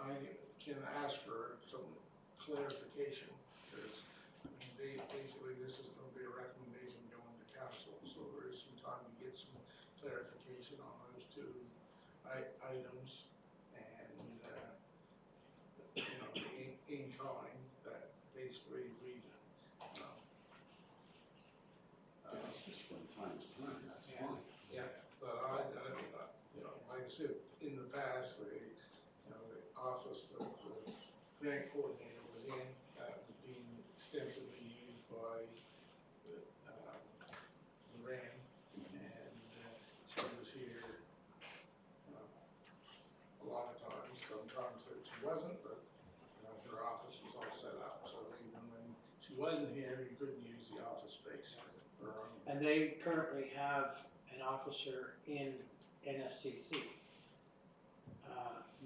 I can ask for some clarification, because, basically, this is gonna be a recommendation going to council, so there is some time to get some clarification on those two items, and, in kind, that basically we, It's just from time to time, that's Yeah. fine. yeah, but like I said, in the past, the office that the grant coordinator was in, was being extensively used by Lorraine, and she was here, wasn't, but, you know, her office was all set up, so even when she wasn't here, you couldn't use the office space for her own. And they currently have an officer in NSCC.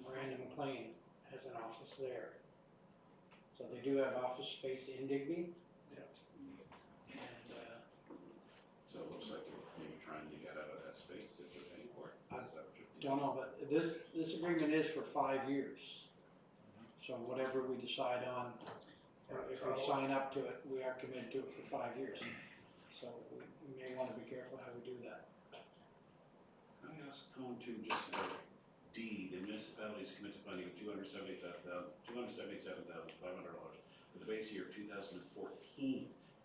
Miranda McLean has an office there. So they do have office space in Digby. Yeah. And, So it looks like you're maybe trying to get out of that space that you're paying for. Is that what you're thinking? don't know, but this agreement is for 5 years. So whatever we decide on, if we sign up to it, we are committed to it for 5 years. So we may want to be careful how we do that. Can I ask Tom too, just about D, the municipality's committed funding of $277,500 for the base year of 2014.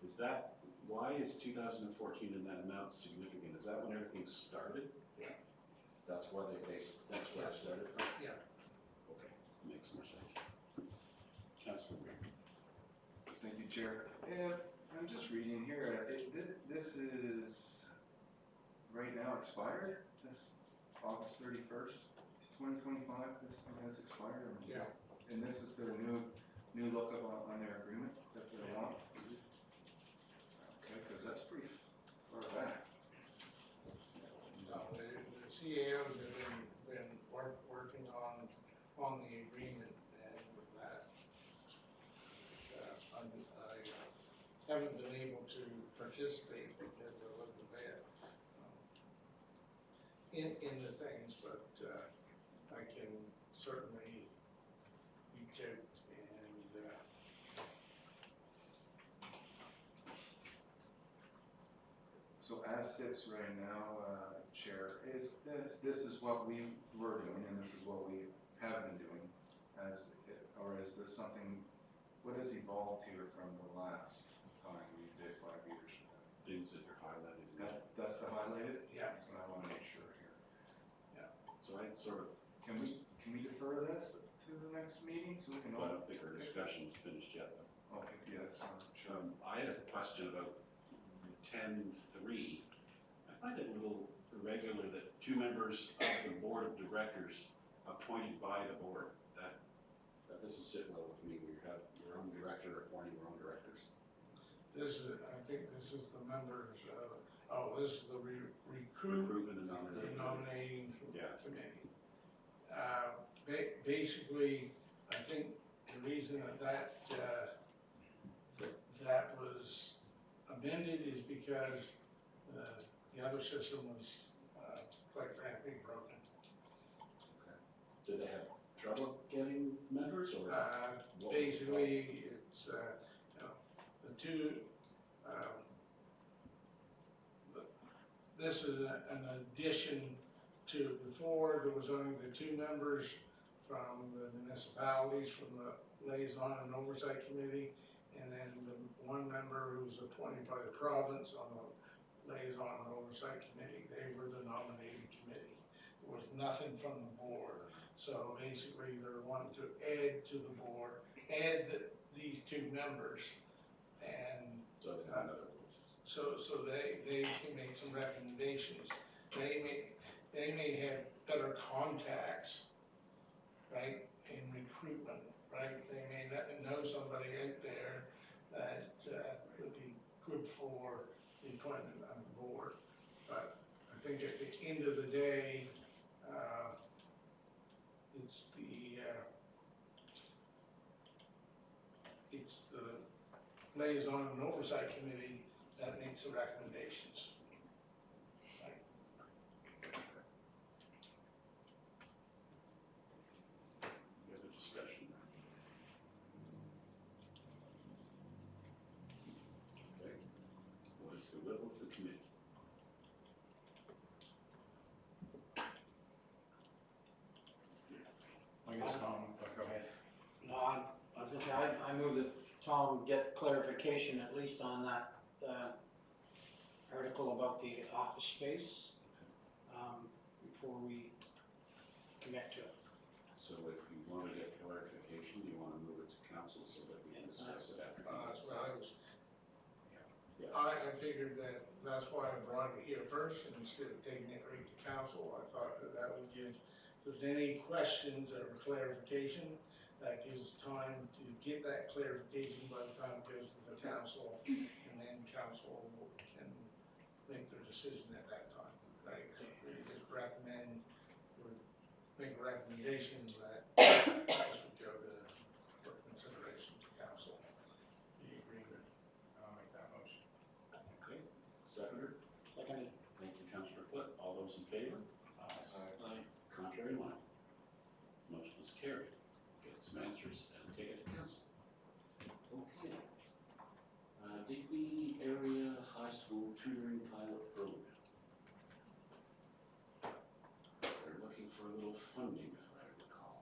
Is that, why is 2014 in that amount significant? Is that when everything started? Yeah. That's why they based, that's where it started from? Yeah. Okay, makes more sense. Councilor Green. Thank you, Chair. Yeah, I'm just reading here, this is right now expired, this August 31st, 2025, this thing has expired. I mean, Yeah. And this is their new lookup on their agreement that they want? Okay, because that's pretty far back. No, the CAOs have been working on the agreement and that. I haven't been able to participate because I wasn't there in the things, but I can certainly reach out and So as sits right now, Chair, is this is what we were doing and this is what we have been doing or is this something, what has evolved here from the last time we did 5 years? Things that are highlighted in that. That's the highlighted? Yeah. That's what I want to make sure here. So I sort of, Can we defer this to the next meeting so we can? I don't think our discussion's finished yet, though. Okay, yes, sure. I had a question about 10.3. I find it a little irregular that 2 members of the board of directors appointed by the board. That doesn't sit well with me. We have your own director appointing your own directors. I think this is the members, this is the Recruitment and nomination. nominating Yeah. committee. Basically, I think the reason that was amended is because the other system was, quite frankly, broken. Did they have trouble getting members or? what was the Basically, it's, you know, the two, this is an addition to, before, there was only the 2 members from the municipalities, from the Liaison and Oversight Committee, and then the 1 member who was appointed by the province on the Liaison and Oversight Committee. They were the nominating committee. There was nothing from the board. So basically, they're wanting to add to the board, these 2 members, and So they have another voice. so they can make some recommendations. They may have better contacts, right, in recruitment, right? They may know somebody out there that would be good for the appointment on the board. But I think at the end of the day, it's the Liaison and Oversight Committee that makes the recommendations. Any other discussion? Okay. What is the will of the committee? I guess, go ahead. No, I was gonna say, I move that Tom get clarification at least on that, article about the office space, before we commit to it. So if you want to get clarification, you want to move it to council so that we can discuss it after. That's what I was, Yeah. I figured that's why I brought it here first, and instead of taking it right to council, I thought that would give, if there's any questions or clarification, That gives time to get that clarification by the time it goes to the council, and then council can make their decision at that time, right? So we just recommend, or make a recommendation that this would go to, for consideration to council, the agreement. I'll make that motion. Okay, seconder? Seconded. Thank you, Councillor Foot. All those in favor? Aye. Contrary minded? Motion is carried. Get some answers and take it to council. Okay. Digby Area High School Tutoring Pilot Program. They're looking for a little funding, if I recall.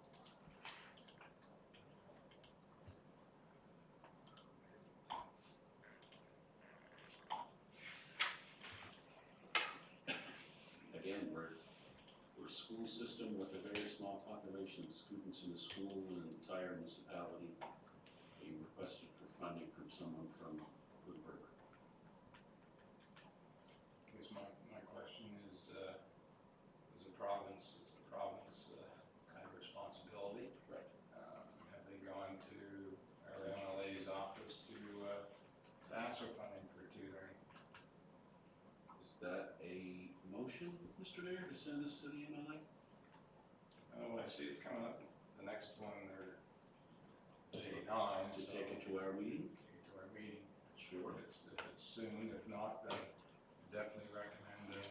Again, we're a school system with a very small population of students in the school and the entire municipality. They requested for funding from someone from Woodburn. I guess my question is the province kind of responsibility? Right. Have they gone to our MLA's office to ask for funding for tutoring? Is that a motion, Mr. Mayor, to send this to the MLA? Oh, I see, it's coming up, the next one, they're taking on, To so take it to our meeting? take it to our meeting. Sure. If it's soon, if not, then definitely recommend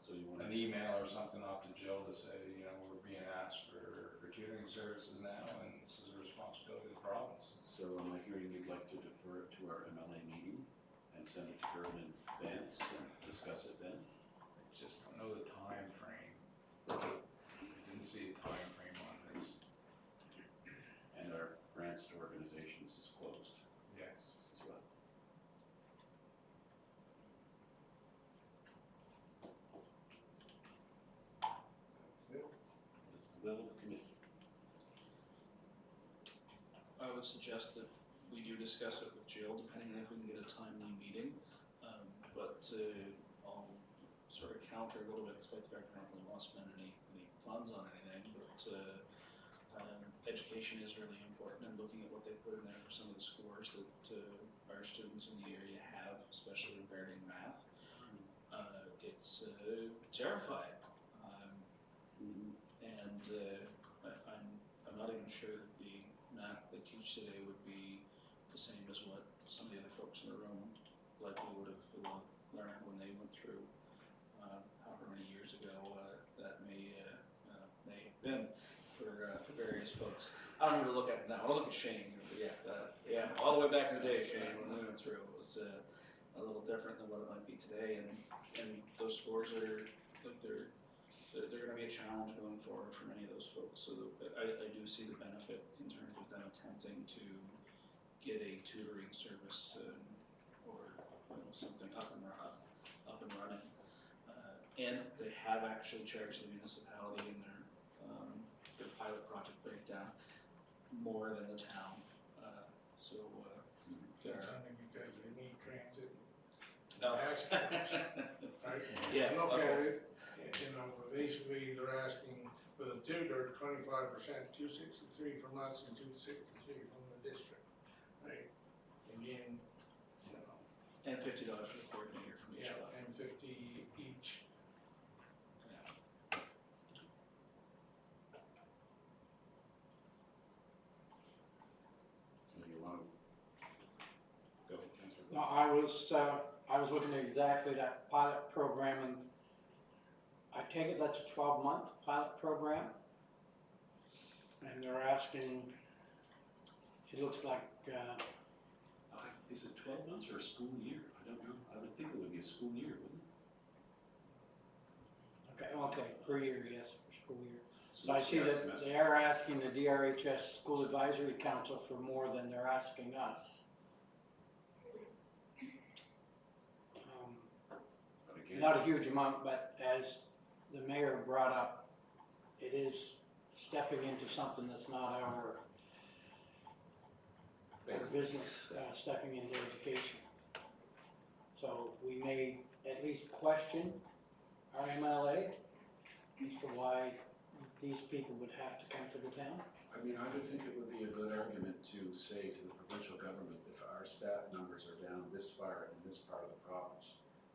So you want an email or something off to Jill to say, you know, we're being asked for tutoring services now, and this is a responsibility of the province. So am I hearing you'd like to defer it to our MLA meeting and send it to her in advance and discuss it then? I just don't know the time frame. I didn't see a time frame on this. And our grants to organizations is closed Yes. as well. What is the will of the committee? I would suggest that we do discuss it with Jill, depending on if we can get a timely meeting. But I'll sort of counter a little bit, despite the fact that I don't really want to spend any funds on anything, but education is really important, and looking at what they put in there for some of the scores that our students in the area have, especially regarding math, it's terrifying. I'm not even sure that the math they teach today would be the same as what some of the other folks in the room likely would have learned when they went through, however many years ago, that may have been for various folks. I don't even look at it now, I look at Shane, but yeah, all the way back in the day, Shane, when we went through, it was a little different than what it might be today, and those scores are, like, they're gonna be a challenge going forward for many of those folks, so I do see the benefit in terms of them attempting to get a tutoring service, or, you know, something up and running. And they have actually charged the municipality in their pilot project breakdown more than the town, so, there are. Sometimes because they need transit. No. Ask right? Yeah, Look okay. at it, you know, basically they're asking for the tutor 25%, $263 from us and $263 from the district, right? Again, you know, And $50 for the coordinator from each yeah, level. and 50 each. Yeah. So you want to go ahead, Councillor? No, I was looking at exactly that pilot program, and I take it that's a 12-month pilot program? And they're asking, it looks like, Is it 12 months or a school year? I don't know. I would think it would be a school year, wouldn't it? okay, per year, yes, per school year. So But I it's see got that semester. they are asking the DRHS School Advisory Council for more than they're asking us. But again, Not a huge amount, but as the mayor brought up, it is stepping into something that's not our business, stepping into education. So we may at least question our MLA as to why these people would have to come to the town? I mean, I would think it would be a good argument to say to the provincial government, if our staff numbers are down this far in this part of the province,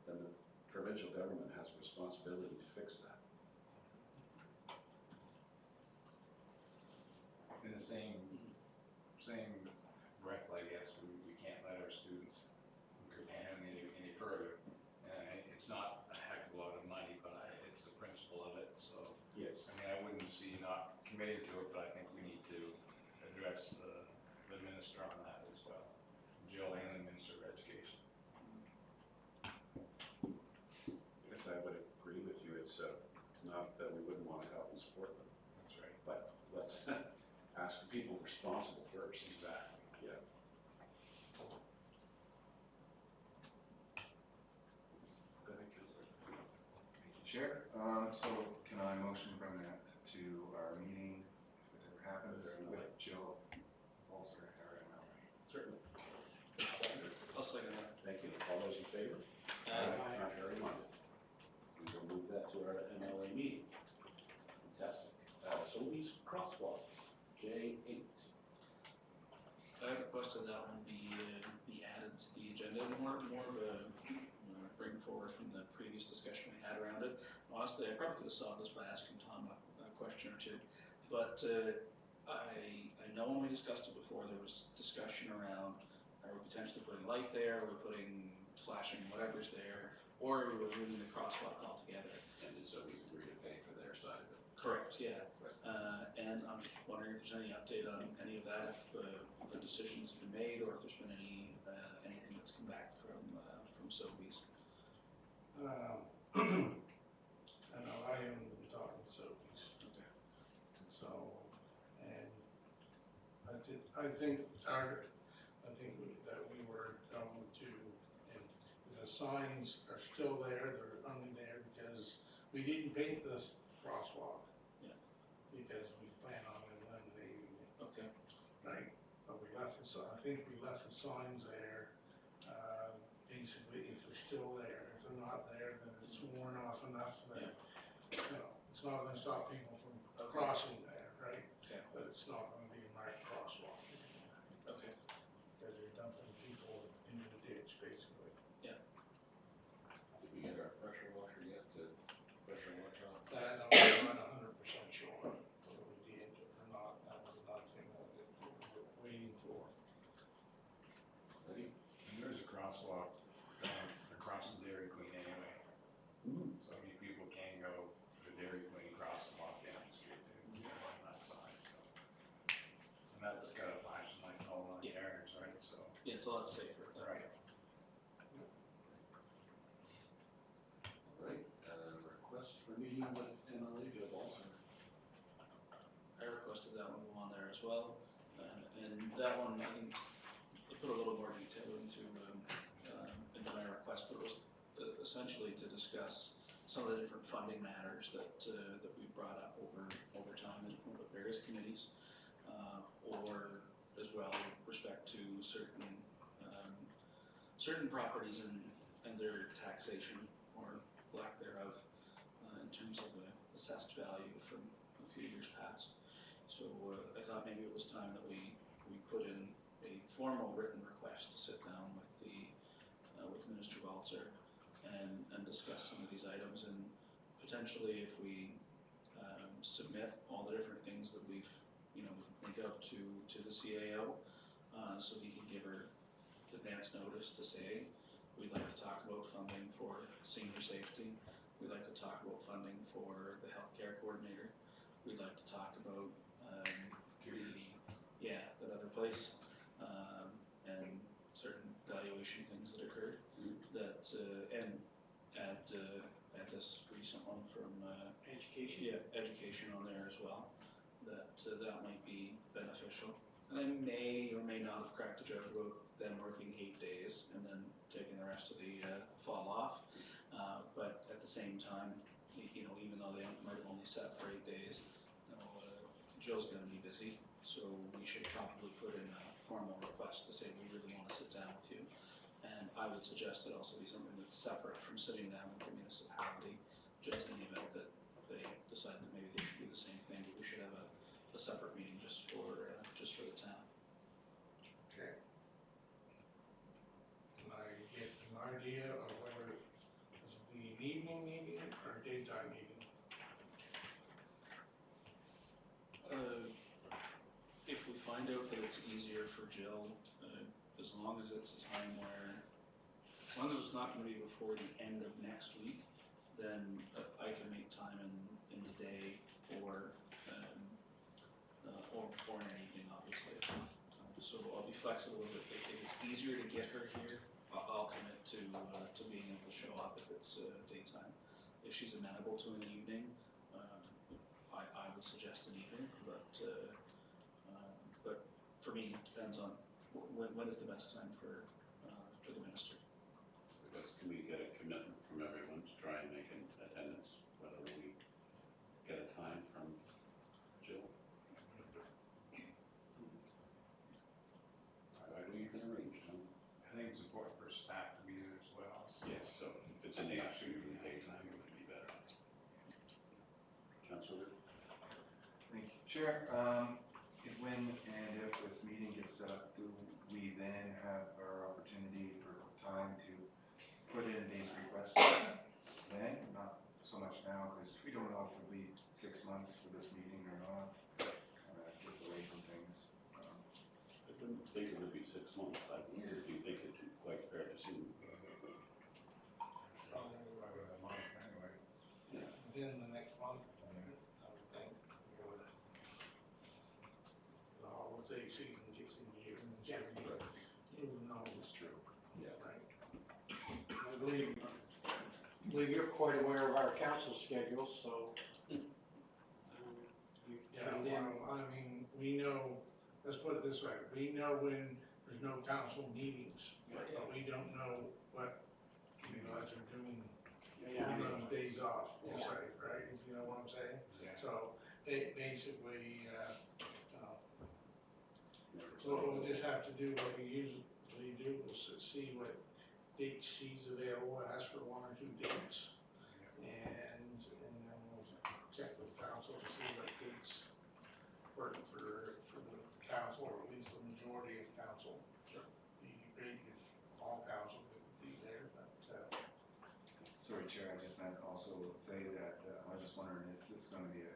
then the provincial government has a responsibility to fix that. In the same breath, I guess, we can't let our students contaminate any further. It's not a heck of a lot of money, but it's the principle of it, so. Yes. I mean, I wouldn't see not committing to it, but I think we need to address the minister on that as well, Jill and the Minister of Education. Yes, I would agree with you. It's not that we wouldn't want to help and support them, That's right. but let's ask the people responsible first. Exactly. Yeah. Go ahead, Councillor. Thank you, Chair. So can I motion from that to our meeting, if it ever happens, with Jill Bolser, or MLA? Certainly. I'll second that. Thank you. All those in favor? Contrary minded. We will move that to our MLA meeting. Fantastic. Sobeys Crosswalk, J8. I requested that one be added to the agenda, more of a, bring forward from the previous discussion we had around it. Honestly, I probably could have solved this by asking Tom a question or two, but, I know when we discussed it before, there was discussion around, are we potentially putting light there, are we putting flashing whatever's there, or are we removing the crosswalk altogether? And is Sobeys agree to pay for their side of it? Correct, yeah. And I'm just wondering if there's any update on any of that, if the decision's been made, or if there's been anything that's come back from Sobeys. I know I am talking to Sophie's, Okay. so, and I think that we were going to, and the signs are still there, they're only there because we didn't paint the crosswalk. Yeah. Because we plan on eliminating it, Okay. right? But we left I think we left the signs there, basically, if they're still there. If they're not there, then it's worn off enough that, you know, it's not gonna stop people from Okay. crossing there, right? Okay. But it's not gonna be a marked crosswalk, Okay. because you're dumping people into the ditch, basically. Did we get our pressure washer yet to pressure wash off? That, I'm not 100% sure whether we did or not. That was another thing that we were waiting for. Ready? And there's a crosswalk across the Dairy Queen anyway. So I mean, people can go to the Dairy Queen, cross and walk down the street there, on that side, so. And that's got a flashing light and all on Yeah. yards, right, so. Yeah, it's a lot safer. Right. All right, request for meeting with MLA Joe Balser. I requested that one go on there as well, and that one, I think, I put a little more detail into my request, but it was essentially to discuss some of the different funding matters that we brought up over time in with various committees, or as well with respect to certain properties and their taxation or lack thereof, in terms of the assessed value from a few years past. So I thought maybe it was time that we put in a formal written request to sit down with with Minister Balzer and discuss some of these items, and potentially if we submit all the different things that we've, think of to the CAO, so he can give her advance notice to say, we'd like to talk about funding for senior safety, we'd like to talk about funding for the healthcare coordinator, we'd like to talk about that other place, and certain valuation things that occurred, that, and add this recent one from, Education? yeah, education on there as well, that might be beneficial. And I may or may not have cracked a joke about them working 8 days and then taking the rest of the fall off. But at the same time, even though they might have only set for 8 days, Jill's gonna be busy, so we should probably put in a formal request to say we really wanna sit down with you. And I would suggest it also be something that's separate from sitting down with the municipality, just in the event that they decide that maybe they should do the same thing find out that it's easier for Jill, as long as it's a time where, as long as it's not gonna be before the end of next week, then I can make time in the day or in an evening, obviously. So I'll be flexible if it's easier to get her here, I'll commit to being able to show up if it's daytime. If she's amenable to an evening, I would suggest an evening, but for me, it depends on when is the best time for the minister. Because can we get a commitment from everyone to try and make an attendance, whether we get a time from Jill? You can arrange, Tom. I think it's important for staff to be there as well. so- Yes, so if it's in the afternoon, or daytime, it would be better. Councilor? Thank you, Chair. When and if this meeting gets set up, do we then have our opportunity for time to put in these requests? Then, not so much now, because we don't know if it'll be 6 months for this meeting or not. Kind of gets away from things. I didn't think it would be 6 months. I really do think it's quite fair to soon. Probably about a month anyway. Within the next month, I would think. With the season gets in the year, and you know, It's true. yeah, right. I believe you're quite aware of our council schedule, so. Yeah, well, I mean, we know, let's put it this way, we know when there's no council meetings, but we don't know what you guys are doing on those days off, we'll say, right, if you know what I'm saying? Yeah. So, basically, so we'll just have to do what we usually do, is see what dates she's available, ask for 1 or 2 dates. And then we'll check with council to see what dates work for the council, or at least the majority of council. Sure. Be great if all council could be there, but, Sorry, Chair, I just meant also say that, I was just wondering, is this gonna be a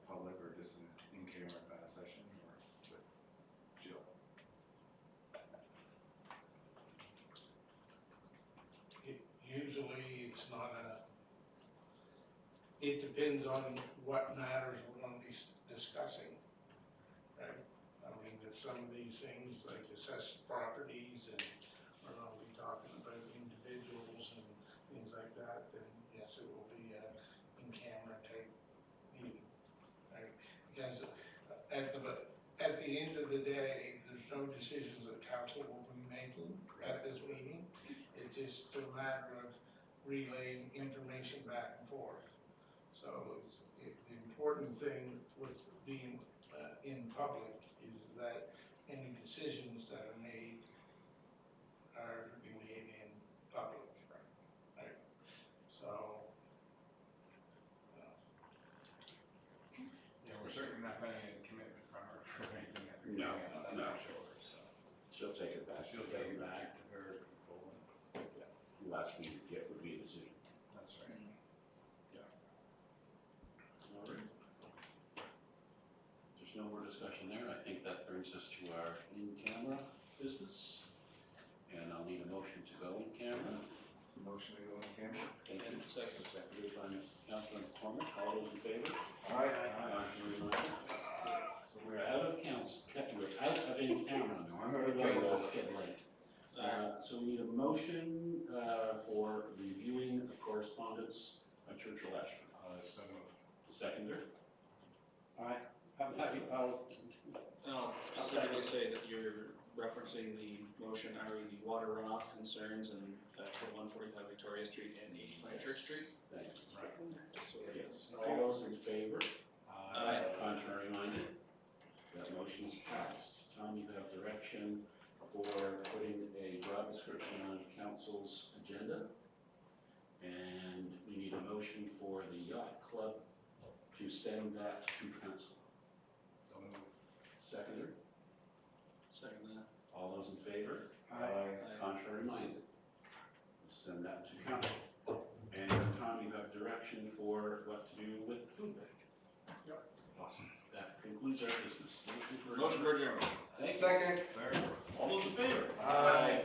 public or just an in-camera kind of session, or with Jill? usually it's not it depends on what matters we're gonna be discussing, right? I mean, if some of these things, like assessed properties, and we're gonna be talking about individuals and things like that, then yes, it will be a in-camera type meeting, right? Because at the end of the day, there's no decisions that council will be making at this meeting. It's just a matter of relaying information back and forth. So the important thing with being in public is that any decisions that are made are to be made in public, right? So, Yeah, we're certainly not going to get a commitment from her for anything that we're No, doing. I'm no. not sure, so. She'll take it back. She'll take it back to her people. The last thing you get would be a decision. That's right. All right. There's no more discussion there. I think that brings us to our in-camera business. And I'll need a motion to go in camera. Motion to go in camera? Thank you. Seconded by Councilor McCormick. All those in favor? Aye. Contrary minded? So we're out of council, we're out of in-camera, Norm. It's getting late. So we need a motion for reviewing the correspondence by Churchill Ashford. So moved. Seconder? I'll specifically say that you're referencing the motion, the water runoff concerns and for 145 Victoria Street and 85 Church Street. Thanks. Right. So, Yes. All those in favor? Aye. Contrary minded? That motion is passed. Tom, you have direction for putting a job description on council's agenda. And we need a motion for the yacht club to send that to council. So moved. Seconder? Second that. All those in favor? Aye. Contrary minded? Send that to council. And Tom, you have direction for what to do with the food bank. Yep. Awesome. That concludes our business. Motion for Motion for adjournment. Thank you. Second. All those in favor? Aye.